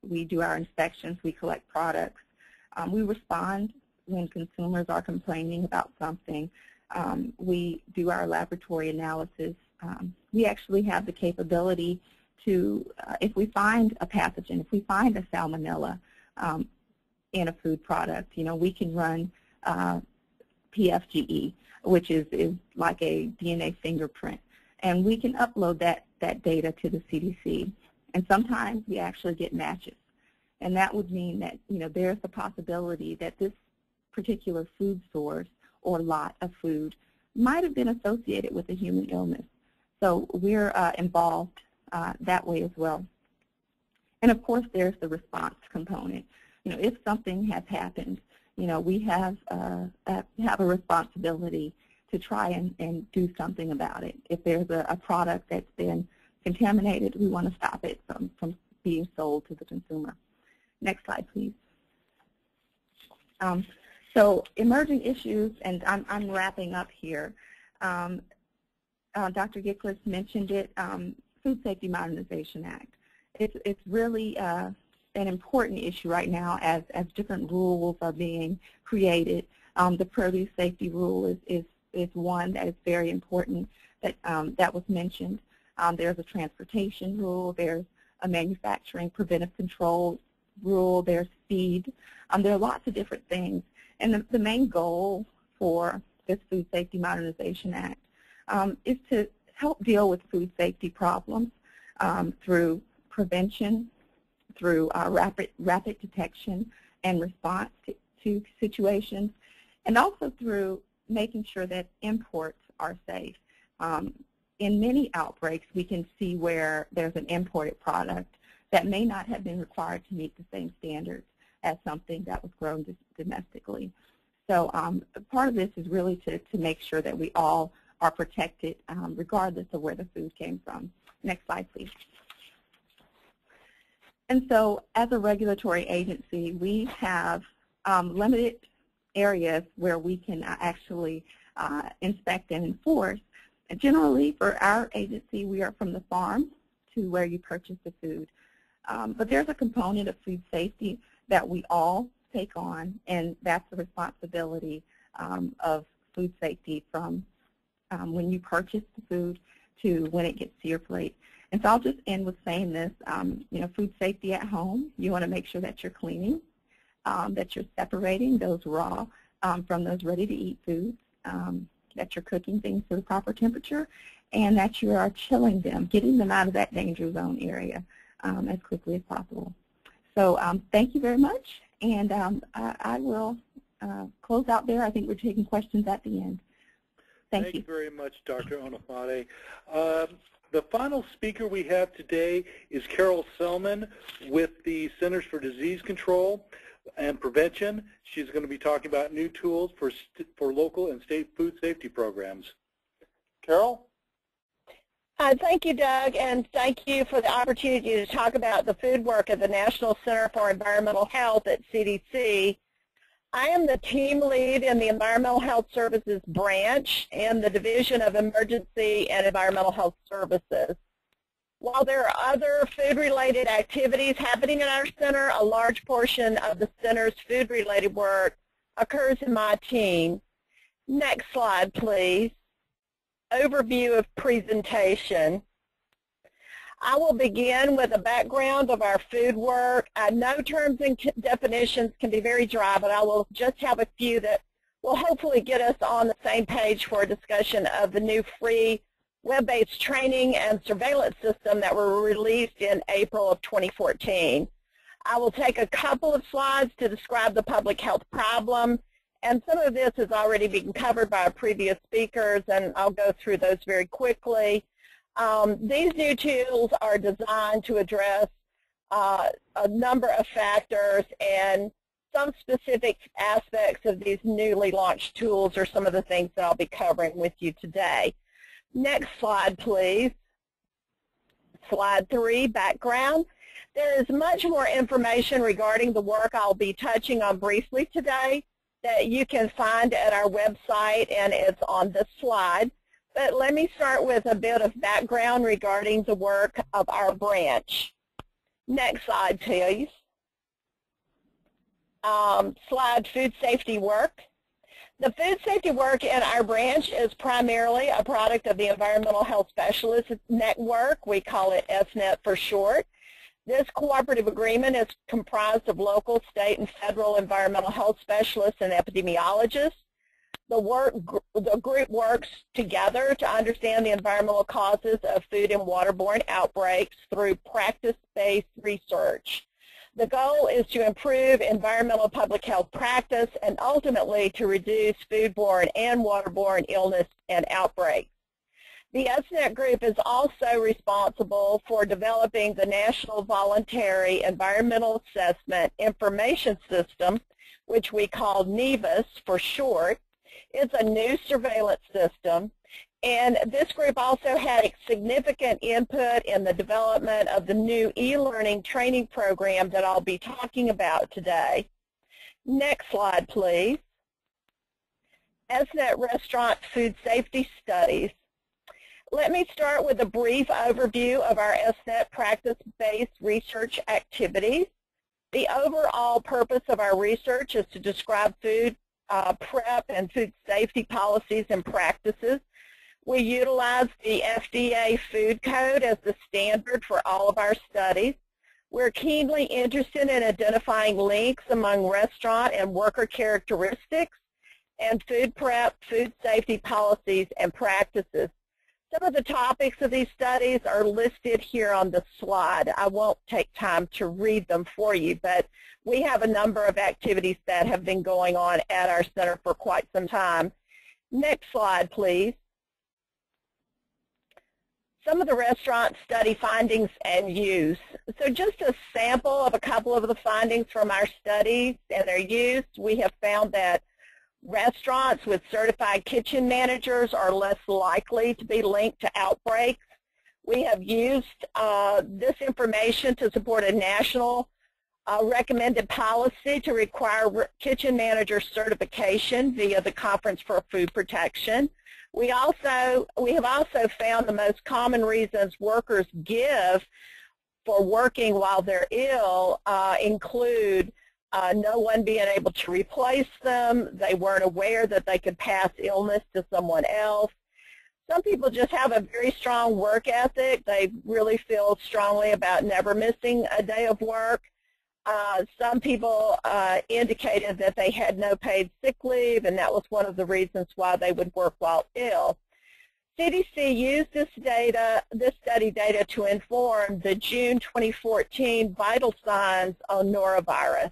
Speaker 3: we do our inspections, we collect products. We respond when consumers are complaining about something. We do our laboratory analysis. We actually have the capability to, if we find a pathogen, if we find a salmonella in a food product, we can run PFGE, which is like a DNA fingerprint. And we can upload that data to the CDC. And sometimes we actually get matches. And that would mean that, there's the possibility that this particular food source or lot of food might have been associated with a human illness. So we're involved that way as well. And of course, there's the response component. If something has happened, we have a responsibility to try and do something about it. If there's a product that's been contaminated, we want to stop it from being sold to the consumer. Next slide, please. So emerging issues, and I'm wrapping up here. Dr. Gickles mentioned it, Food Safety Modernization Act. It's really an important issue right now as different rules are being created. The produce safety rule is one that is very important that was mentioned. There's a transportation rule. There's a manufacturing preventive control rule. There's feed. There are lots of different things. And the main goal for this Food Safety Modernization Act is to help deal with food safety problems through prevention, through rapid detection and response to situations, and also through making sure that imports are safe. In many outbreaks, we can see where there's an imported product that may not have been required to meet the same standards as something that was grown domestically. So part of this is really to make sure that we all are protected regardless of where the food came from. Next slide, please. And so as a regulatory agency, we have limited areas where we can actually inspect and enforce. And generally, for our agency, we are from the farm to where you purchase the food. But there's a component of food safety that we all take on, and that's the responsibility of food safety from when you purchase the food to when it gets to your plate. And so I'll just end with saying this, food safety at home, you want to make sure that you're cleaning, that you're separating those raw from those ready-to-eat foods, that you're cooking things to the proper temperature, and that you are chilling them, getting them out of that danger zone area as quickly as possible. So thank you very much, and I will close out there. I think we're taking questions at the end. Thank you
Speaker 1: very much, Dr. Onofade. The final speaker we have today is Carol Selman with the Centers for Disease Control and Prevention. She's going to be talking about new tools for local and state food safety programs. Carol?
Speaker 4: Thank you, Doug, and thank you for the opportunity to talk about the food work at the National Center for Environmental Health at CDC. I am the team lead in the Environmental Health Services branch in the Division of Emergency and Environmental Health Services. While there are other food-related activities happening at our center, a large portion of the center's food-related work occurs in my team. Next slide, please. Overview of presentation. I will begin with a background of our food work. I know terms and definitions can be very dry, but I will just have a few that will hopefully get us on the same page for a discussion of the new free web-based training and surveillance system that were released in April of 2014. I will take a couple of slides to describe the public health problem, and some of this has already been covered by our previous speakers, and I'll go through those very quickly. These new tools are designed to address a number of factors, and some specific aspects of these newly launched tools are some of the things that I'll be covering with you today. Next slide, please. Slide 3, background. There is much more information regarding the work I'll be touching on briefly today that you can find at our website, and it's on this slide. But let me start with a bit of background regarding the work of our branch. Next slide, please. Slide, food safety work. The food safety work in our branch is primarily a product of the Environmental Health Specialists Network. We call it ESNET for short. This cooperative agreement is comprised of local, state, and federal environmental health specialists and epidemiologists. The group works together to understand the environmental causes of food and waterborne outbreaks through practice-based research. The goal is to improve environmental public health practice and ultimately to reduce foodborne and waterborne illness and outbreaks. The ESNET group is also responsible for developing the National Voluntary Environmental Assessment Information System, which we call NEVIS for short. It's a new surveillance system, and this group also had significant input in the development of the new e-learning training program that I'll be talking about today. Next slide, please. ESNET Restaurant Food Safety Studies. Let me start with a brief overview of our ESNET practice-based research activities. The overall purpose of our research is to describe food prep and food safety policies and practices. We utilize the FDA Food Code as the standard for all of our studies. We're keenly interested in identifying links among restaurant and worker characteristics and food prep, food safety policies and practices. Some of the topics of these studies are listed here on the slide. I won't take time to read them for you, but we have a number of activities that have been going on at our center for quite some time. Next slide, please. Some of the restaurant study findings and use. So just a sample of a couple of the findings from our studies and their use. We have found that restaurants with certified kitchen managers are less likely to be linked to outbreaks. We have used this information to support a national recommended policy to require kitchen manager certification via the Conference for Food Protection. We have also found the most common reasons workers give for working while they're ill include no one being able to replace them, they weren't aware that they could pass illness to someone else. Some people just have a very strong work ethic. They really feel strongly about never missing a day of work. Some people indicated that they had no paid sick leave, and that was one of the reasons why they would work while ill. CDC used this study data to inform the June 2014 vital signs on norovirus.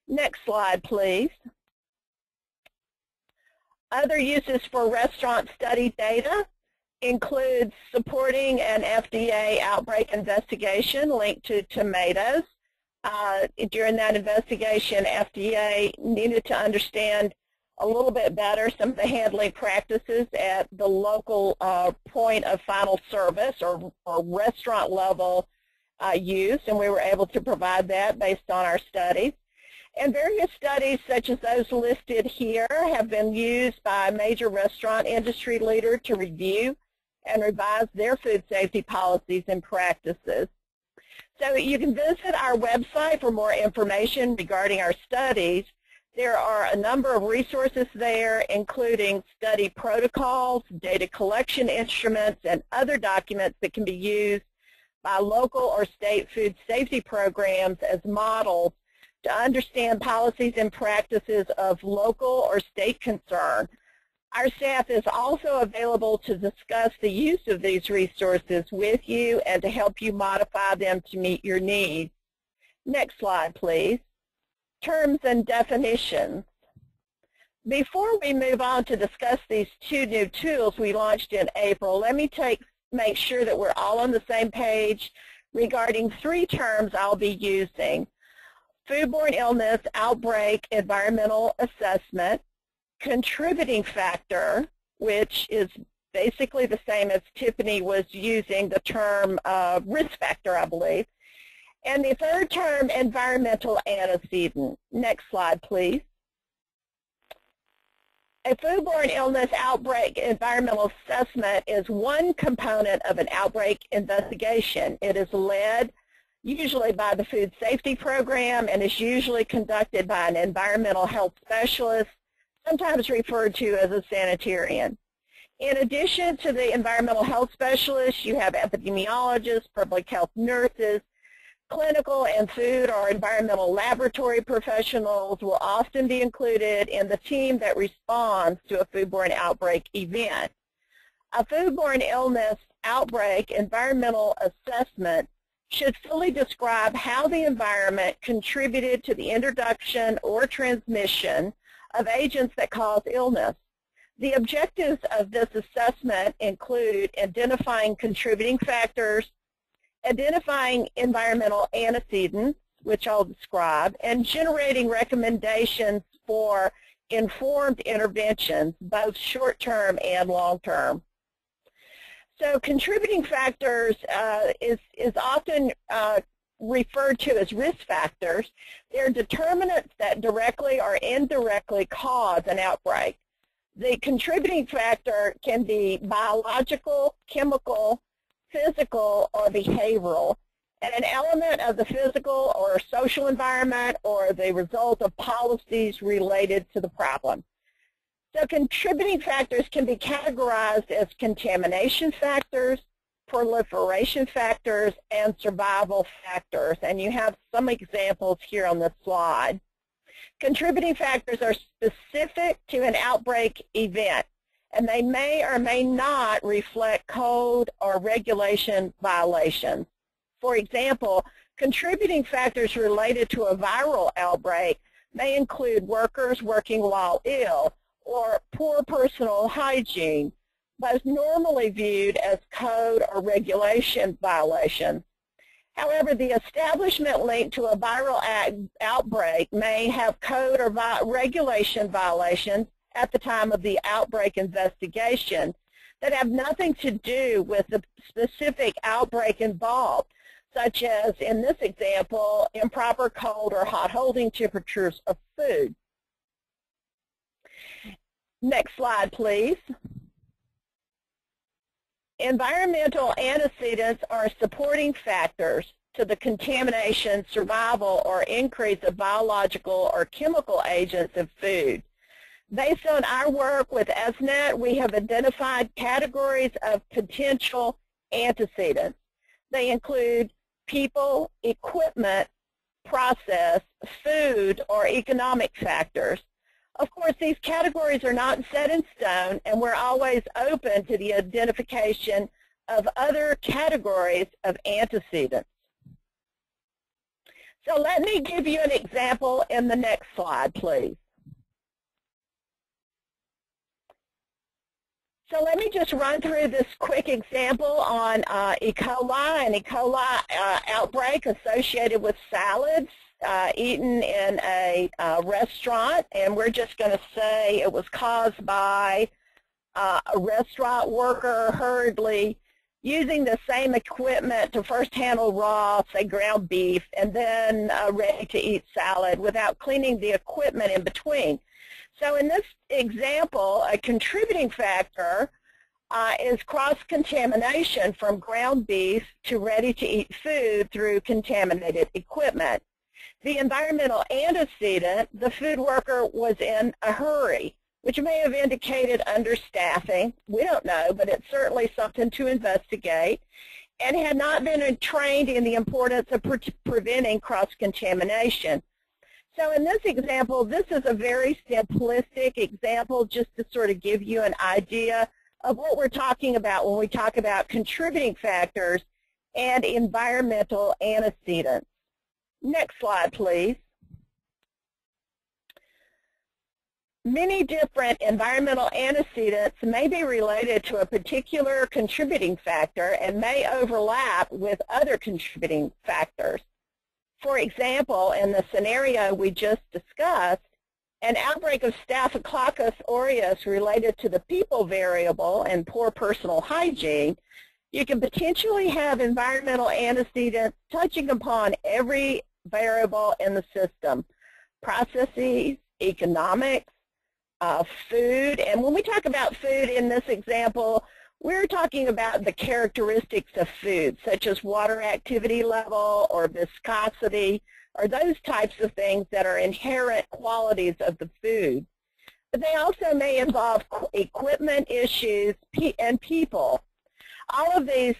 Speaker 4: Next slide, please. Other uses for restaurant study data include supporting an FDA outbreak investigation linked to tomatoes. During that investigation, FDA needed to understand a little bit better some of the handling practices at the local point of final service or restaurant level use, and we were able to provide that based on our studies. And various studies such as those listed here have been used by major restaurant industry leaders to review and revise their food safety policies and practices. So you can visit our website for more information regarding our studies. There are a number of resources there, including study protocols, data collection instruments, and other documents that can be used by local or state food safety programs as models to understand policies and practices of local or state concern. Our staff is also available to discuss the use of these resources with you and to help you modify them to meet your needs. Next slide, please. Terms and definitions. Before we move on to discuss these two new tools we launched in April, let me make sure that we're all on the same page regarding three terms I'll be using: foodborne illness, outbreak, environmental assessment, contributing factor, which is basically the same as Tiffany was using the term risk factor, I believe, and the third term, environmental antecedent. Next slide, please. A foodborne illness outbreak environmental assessment is one component of an outbreak investigation. It is led usually by the food safety program and is usually conducted by an environmental health specialist, sometimes referred to as a sanitarian. In addition to the environmental health specialists, you have epidemiologists, public health nurses, clinical and food or environmental laboratory professionals will often be included in the team that responds to a foodborne outbreak event. A foodborne illness outbreak environmental assessment should fully describe how the environment contributed to the introduction or transmission of agents that cause illness. The objectives of this assessment include identifying contributing factors, identifying environmental antecedents, which I'll describe, and generating recommendations for informed interventions, both short-term and long-term. So contributing factors is often referred to as risk factors. They're determinants that directly or indirectly cause an outbreak. The contributing factor can be biological, chemical, physical, or behavioral, and an element of the physical or social environment or the result of policies related to the problem. So contributing factors can be categorized as contamination factors, proliferation factors, and survival factors, and you have some examples here on this slide. Contributing factors are specific to an outbreak event, and they may or may not reflect code or regulation violations. For example, contributing factors related to a viral outbreak may include workers working while ill or poor personal hygiene, both normally viewed as code or regulation violations. However, the establishment linked to a viral outbreak may have code or regulation violations at the time of the outbreak investigation that have nothing to do with the specific outbreak involved, such as, in this example, improper cold or hot holding temperatures of food. Next slide, please. Environmental antecedents are supporting factors to the contamination, survival, or increase of biological or chemical agents of food. Based on our work with ESNet, we have identified categories of potential antecedents. They include people, equipment, process, food, or economic factors. Of course, these categories are not set in stone, and we're always open to the identification of other categories of antecedents. So let me give you an example in the next slide, please. So let me just run through this quick example on E. coli, an E. coli outbreak associated with salads eaten in a restaurant, and we're just going to say it was caused by a restaurant worker hurriedly using the same equipment to first handle raw, say ground beef, and then ready-to-eat salad without cleaning the equipment in between. So in this example, a contributing factor is cross-contamination from ground beef to ready-to-eat food through contaminated equipment. The environmental antecedent, the food worker was in a hurry, which may have indicated understaffing. We don't know, but it's certainly something to investigate, and had not been trained in the importance of preventing cross-contamination. So in this example, this is a very simplistic example just to sort of give you an idea of what we're talking about when we talk about contributing factors and environmental antecedents. Next slide, please. Many different environmental antecedents may be related to a particular contributing factor and may overlap with other contributing factors. For example, in the scenario we just discussed, an outbreak of Staphylococcus aureus related to the people variable and poor personal hygiene, you can potentially have environmental antecedents touching upon every variable in the system: processes, economics, food. And when we talk about food in this example, we're talking about the characteristics of food, such as water activity level or viscosity, or those types of things that are inherent qualities of the food. But they also may involve equipment issues and people. All of these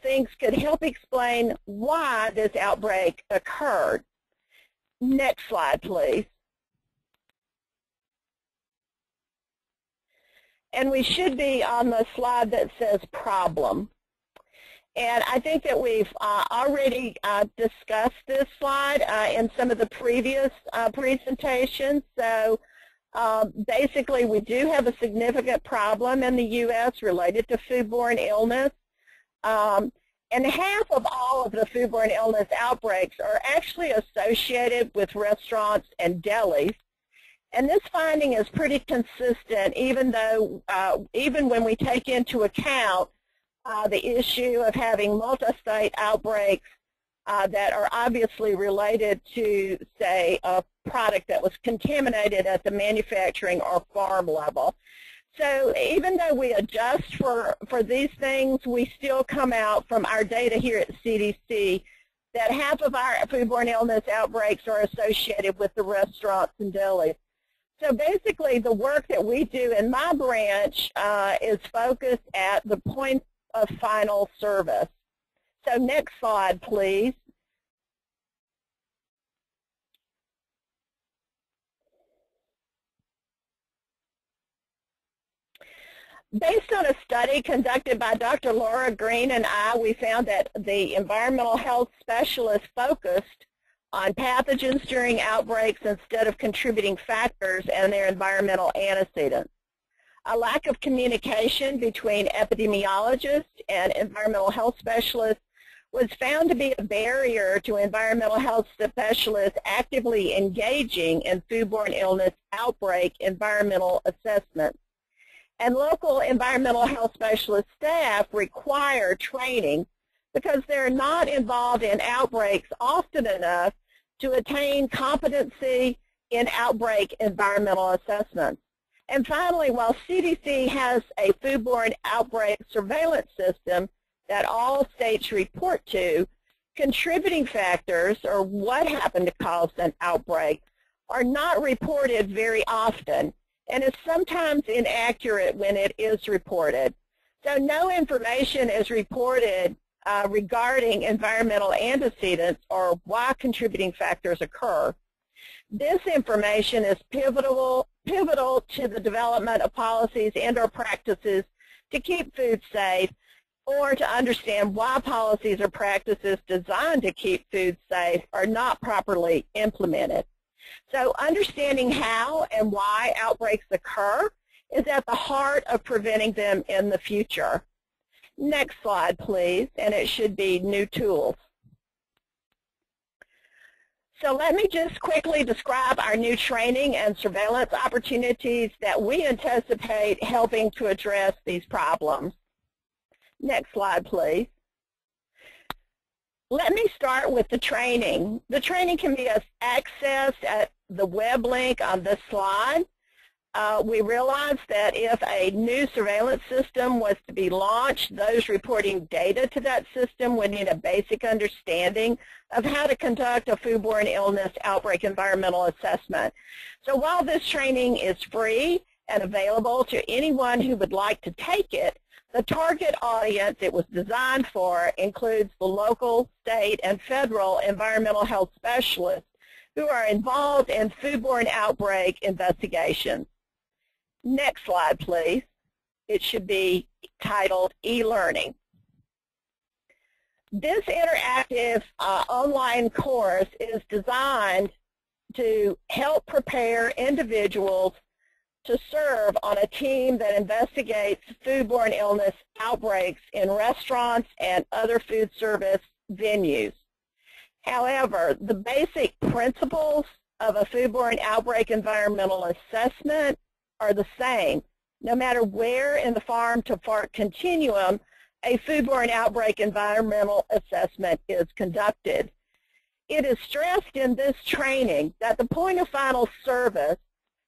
Speaker 4: things could help explain why this outbreak occurred. Next slide, please. And we should be on the slide that says problem. And I think that we've already discussed this slide in some of the previous presentations. So basically, we do have a significant problem in the U.S. related to foodborne illness. And half of all of the foodborne illness outbreaks are actually associated with restaurants and delis. And this finding is pretty consistent, even when we take into account the issue of having multi-site outbreaks that are obviously related to, say, a product that was contaminated at the manufacturing or farm level. So even though we adjust for these things, we still come out from our data here at CDC that half of our foodborne illness outbreaks are associated with the restaurants and delis. So basically, the work that we do in my branch is focused at the point of final service. So next slide, please. Based on a study conducted by Dr. Laura Green and I, we found that the environmental health specialists focused on pathogens during outbreaks instead of contributing factors and their environmental antecedents. A lack of communication between epidemiologists and environmental health specialists was found to be a barrier to environmental health specialists actively engaging in foodborne illness outbreak environmental assessments. And local environmental health specialist staff require training because they're not involved in outbreaks often enough to attain competency in outbreak environmental assessments. And finally, while CDC has a foodborne outbreak surveillance system that all states report to, contributing factors, or what happened to cause an outbreak, are not reported very often. and is sometimes inaccurate when it is reported. So no information is reported regarding environmental antecedents or why contributing factors occur. This information is pivotal to the development of policies and/or practices to keep food safe, or to understand why policies or practices designed to keep food safe are not properly implemented. So understanding how and why outbreaks occur is at the heart of preventing them in the future. Next slide, please, and it should be new tools. So let me just quickly describe our new training and surveillance opportunities that we anticipate helping to address these problems. Next slide, please. Let me start with the training. The training can be accessed at the web link on this slide. We realized that if a new surveillance system was to be launched, those reporting data to that system would need a basic understanding of how to conduct a foodborne illness outbreak environmental assessment. So while this training is free and available to anyone who would like to take it, the target audience it was designed for includes the local, state, and federal environmental health specialists who are involved in foodborne outbreak investigations. Next slide, please. It should be titled E-Learning. This interactive online course is designed to help prepare individuals to serve on a team that investigates foodborne illness outbreaks in restaurants and other food service venues. However, the basic principles of a foodborne outbreak environmental assessment are the same, no matter where in the farm-to-fork continuum a foodborne outbreak environmental assessment is conducted. It is stressed in this training that the point of final service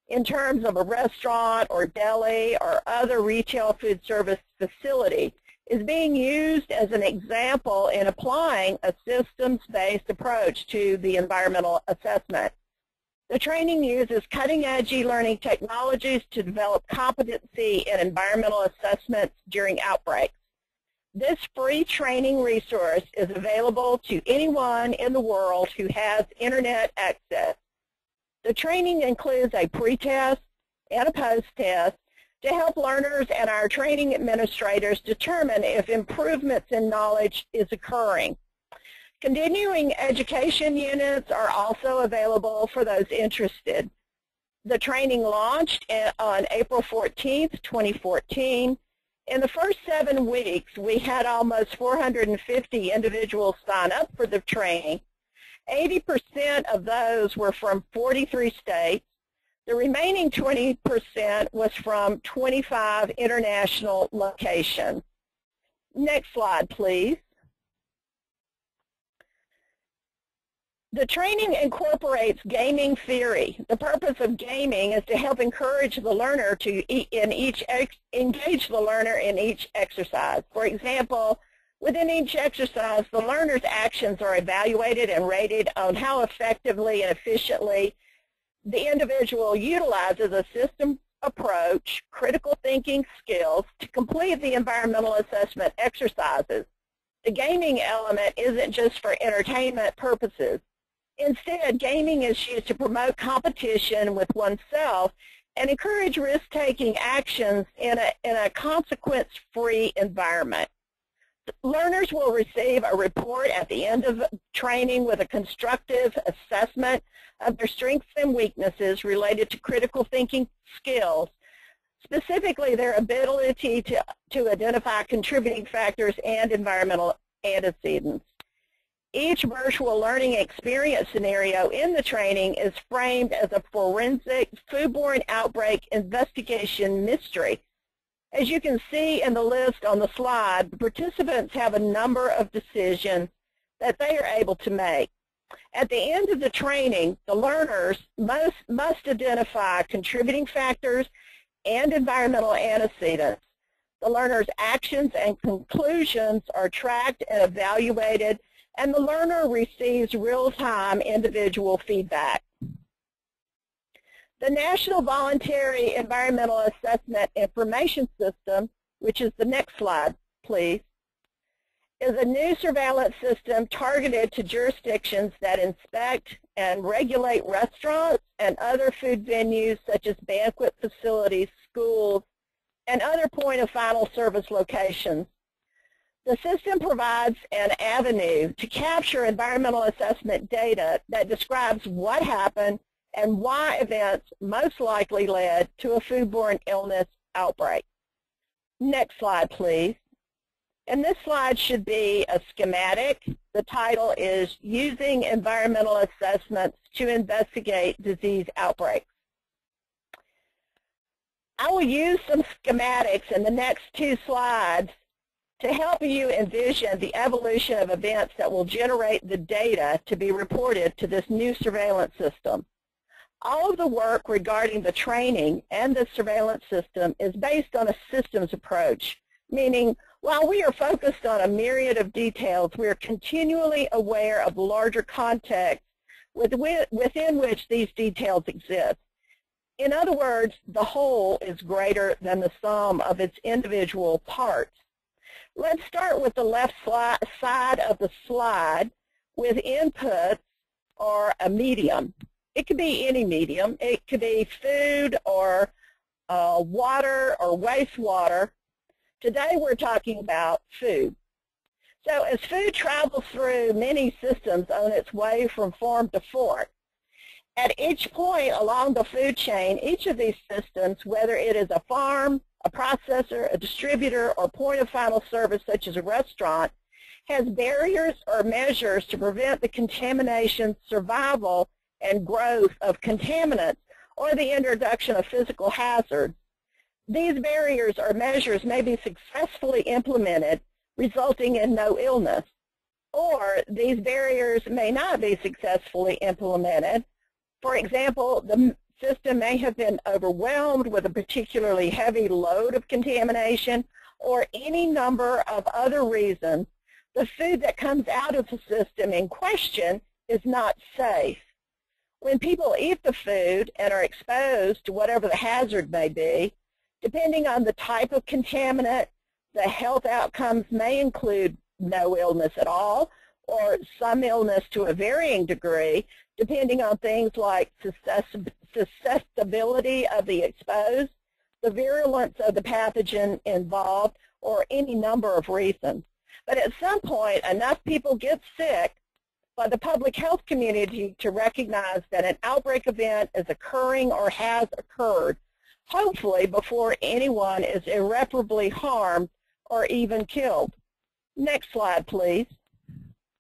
Speaker 4: in terms of a restaurant or deli or other retail food service facility is being used as an example in applying a systems-based approach to the environmental assessment. The training uses cutting-edge e-learning technologies to develop competency in environmental assessments during outbreaks. This free training resource is available to anyone in the world who has internet access. The training includes a pre-test and a post-test to help learners and our training administrators determine if improvements in knowledge is occurring. Continuing education units are also available for those interested. The training launched on April 14th, 2014. In the first 7 weeks, we had almost 450 individuals sign up for the training. 80% of those were from 43 states. The remaining 20% was from 25 international locations. Next slide, please. The training incorporates gaming theory. The purpose of gaming is to help encourage the learner to engage the learner in each exercise. For example, within each exercise, the learner's actions are evaluated and rated on how effectively and efficiently the individual utilizes a system approach, critical thinking skills to complete the environmental assessment exercises. The gaming element isn't just for entertainment purposes. Instead, gaming is used to promote competition with oneself and encourage risk-taking actions in a consequence-free environment. Learners will receive a report at the end of training with a constructive assessment of their strengths and weaknesses related to critical thinking skills, specifically their ability to identify contributing factors and environmental antecedents. Each virtual learning experience scenario in the training is framed as a forensic foodborne outbreak investigation mystery. As you can see in the list on the slide, the participants have a number of decisions that they are able to make. At the end of the training, the learners must identify contributing factors and environmental antecedents. The learner's actions and conclusions are tracked and evaluated, and the learner receives real-time individual feedback. The National Voluntary Environmental Assessment Information System, which is the next slide, please, is a new surveillance system targeted to jurisdictions that inspect and regulate restaurants and other food venues such as banquet facilities, schools, and other point of final service locations. The system provides an avenue to capture environmental assessment data that describes what happened and why events most likely led to a foodborne illness outbreak. Next slide, please. And this slide should be a schematic. The title is Using Environmental Assessments to Investigate Disease Outbreaks. I will use some schematics in the next two slides to help you envision the evolution of events that will generate the data to be reported to this new surveillance system. All of the work regarding the training and the surveillance system is based on a systems approach, meaning while we are focused on a myriad of details, we are continually aware of the larger context within which these details exist. In other words, the whole is greater than the sum of its individual parts. Let's start with the left side of the slide with inputs or a medium. It could be any medium. It could be food or water or wastewater. Today we're talking about food. So as food travels through many systems on its way from farm to fork, at each point along the food chain, each of these systems, whether it is a farm, a processor, a distributor, or point of final service such as a restaurant, has barriers or measures to prevent the contamination, survival, and growth of contaminants or the introduction of physical hazards. These barriers or measures may be successfully implemented, resulting in no illness, or these barriers may not be successfully implemented. For example, the system may have been overwhelmed with a particularly heavy load of contamination or any number of other reasons. The food that comes out of the system in question is not safe. When people eat the food and are exposed to whatever the hazard may be, depending on the type of contaminant, the health outcomes may include no illness at all or some illness to a varying degree, depending on things like susceptibility of the exposed, the virulence of the pathogen involved, or any number of reasons. But at some point, enough people get sick for the public health community to recognize that an outbreak event is occurring or has occurred, hopefully before anyone is irreparably harmed or even killed. Next slide, please.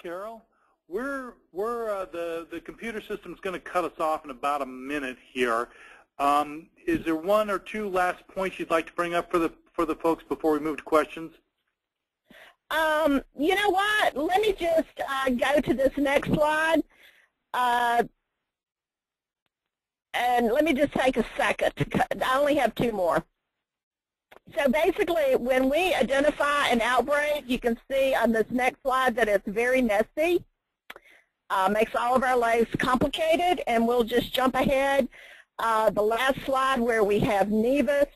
Speaker 1: Carol, the computer system is going to cut us off in about a minute here. Is there one or two last points you'd like to bring up for the folks before we move to questions?
Speaker 4: You know what? Let me just go to this next slide. And let me just take a second. I only have two more. So basically, when we identify an outbreak, you can see on this next slide that it's very messy. Makes all of our lives complicated, and we'll just jump ahead. The last slide where we have NEVIS,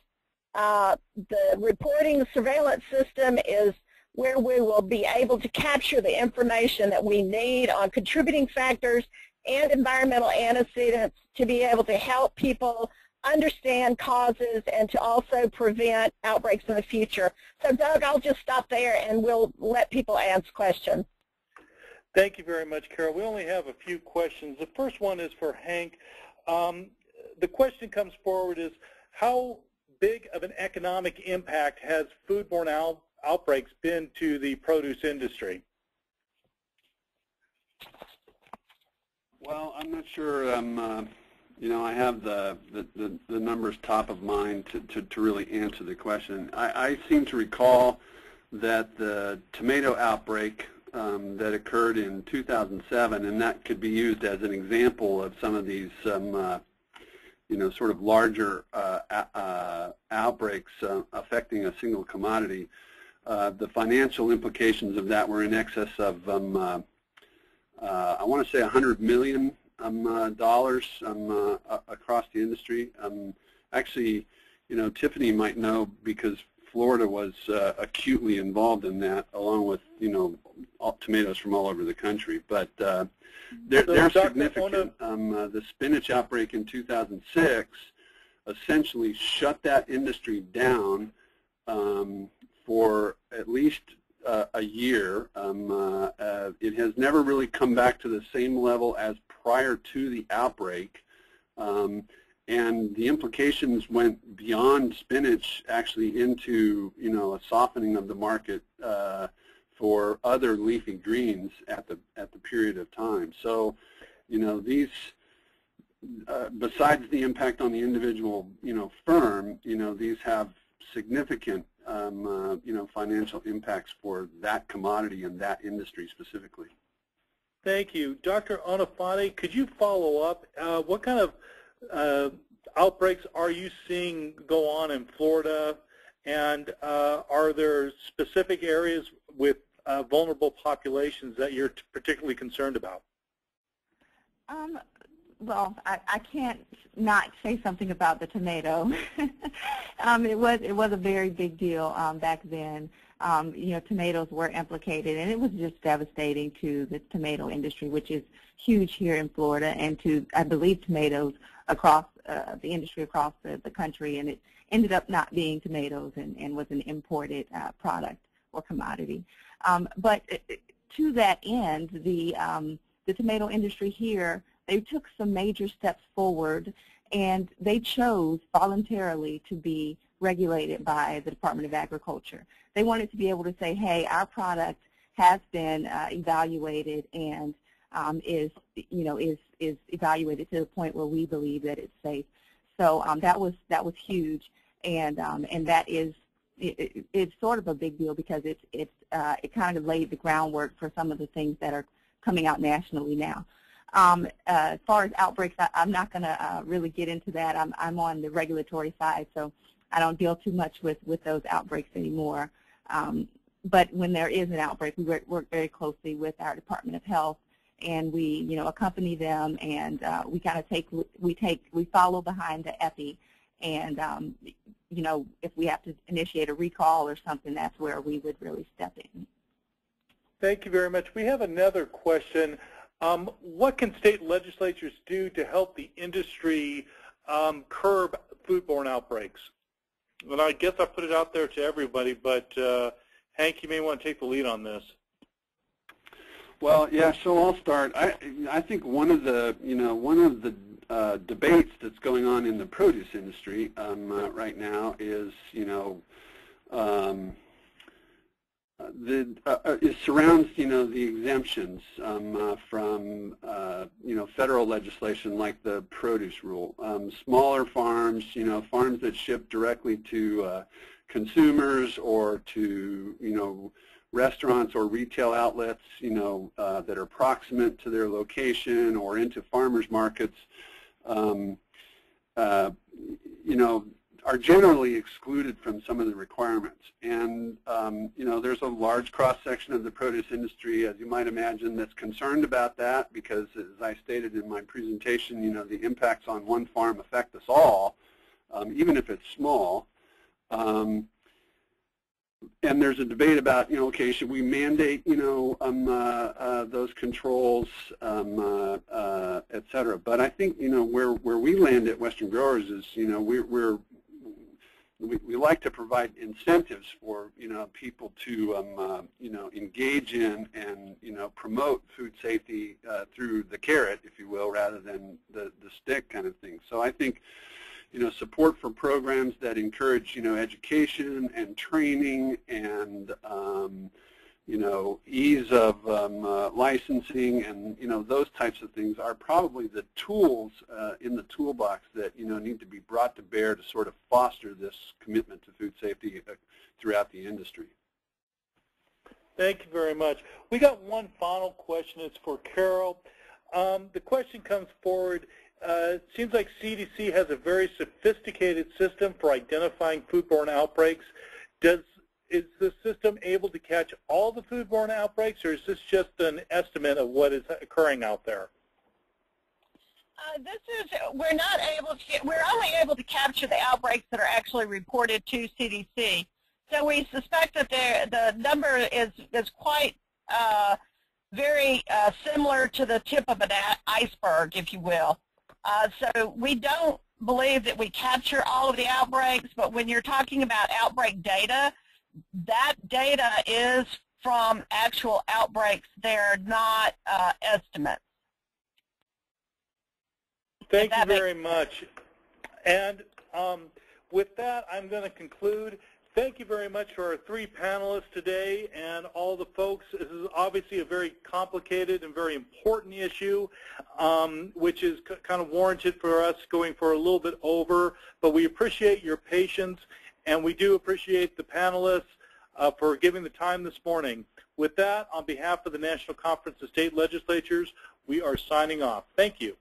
Speaker 4: the reporting surveillance system is where we will be able to capture the information that we need on contributing factors and environmental antecedents to be able to help people understand causes and to also prevent outbreaks in the future. So Doug, I'll just stop there and we'll let people ask questions.
Speaker 1: Thank you very much, Carol. We only have a few questions. The first one is for Hank. The question comes forward is, how big of an economic impact has foodborne outbreaks been to the produce industry?
Speaker 2: Well, I'm not sure. I have the numbers top of mind to really answer the question. I seem to recall that the tomato outbreak that occurred in 2007, and that could be used as an example of some of these, sort of larger outbreaks affecting a single commodity. The financial implications of that were in excess of, I want to say, $100 million dollars across the industry. Actually, Tiffany might know because Florida was acutely involved in that, along with tomatoes from all over the country. But they're significant. The spinach outbreak in 2006 essentially shut that industry down for at least a year. It has never really come back to the same level as prior to the outbreak. And the implications went beyond spinach actually into, a softening of the market for other leafy greens at the period of time. So, these, besides the impact on the individual, firm, these have significant, financial impacts for that commodity and that industry specifically.
Speaker 1: Thank you. Dr. Onofade, could you follow up? What kind of outbreaks are you seeing go on in Florida, and are there specific areas with vulnerable populations that you're particularly concerned about?
Speaker 3: Well, I can't not say something about the tomato. It was a very big deal back then. Tomatoes were implicated, and it was just devastating to the tomato industry, which is huge here in Florida, and to, I believe, tomatoes across the industry across the country. And it ended up not being tomatoes and was an imported product or commodity. But to that end, the tomato industry here, they took some major steps forward, and they chose voluntarily to be regulated by the Department of Agriculture. They wanted to be able to say, hey, our product has been evaluated and is evaluated to the point where we believe that it's safe. So that was huge, and that is it's sort of a big deal because it kind of laid the groundwork for some of the things that are coming out nationally now. As far as outbreaks, I'm not going to really get into that. I'm on the regulatory side, so I don't deal too much with those outbreaks anymore. But when there is an outbreak, we work very closely with our Department of Health, and we accompany them, and we kind of we follow behind the EPI, and if we have to initiate a recall or something, that's where we would really step in.
Speaker 1: Thank you very much. We have another question. What can state legislatures do to help the industry curb foodborne outbreaks? Well, I guess I put it out there to everybody, but Hank, you may want to take the lead on this.
Speaker 2: Well, yeah, so I'll start. I think one of the debates that's going on in the produce industry right now is it surrounds the exemptions from federal legislation like the produce rule. Smaller farms, farms that ship directly to consumers or to restaurants or retail outlets that are proximate to their location or into farmers markets, are generally excluded from some of the requirements. And there's a large cross-section of the produce industry, as you might imagine, that's concerned about that because, as I stated in my presentation, the impacts on one farm affect us all, even if it's small. And there's a debate about, okay, should we mandate, those controls, et cetera. But I think, where we land at Western Growers is, we like to provide incentives for, people to, engage in and, promote food safety through the carrot, if you will, rather than the stick kind of thing. So I think, support for programs that encourage, education and training and, ease of licensing and, those types of things are probably the tools in the toolbox that, need to be brought to bear to sort of foster this commitment to food safety throughout the industry.
Speaker 1: Thank you very much. We got one final question. It's for Carol. The question comes forward. It seems like CDC has a very sophisticated system for identifying foodborne outbreaks. Is the system able to catch all the foodborne outbreaks, or is this just an estimate of what is occurring out there?
Speaker 4: We're only able to capture the outbreaks that are actually reported to CDC. So we suspect that the number is quite very similar to the tip of an iceberg, if you will. So we don't believe that we capture all of the outbreaks, but when you're talking about outbreak data, that data is from actual outbreaks. They're not estimates.
Speaker 1: Thank you very much. And with that, I'm going to conclude. Thank you very much to our three panelists today and all the folks. This is obviously a very complicated and very important issue, which is kind of warranted for us going for a little bit over, but we appreciate your patience, and we do appreciate the panelists for giving the time this morning. With that, on behalf of the National Conference of State Legislatures, we are signing off. Thank you.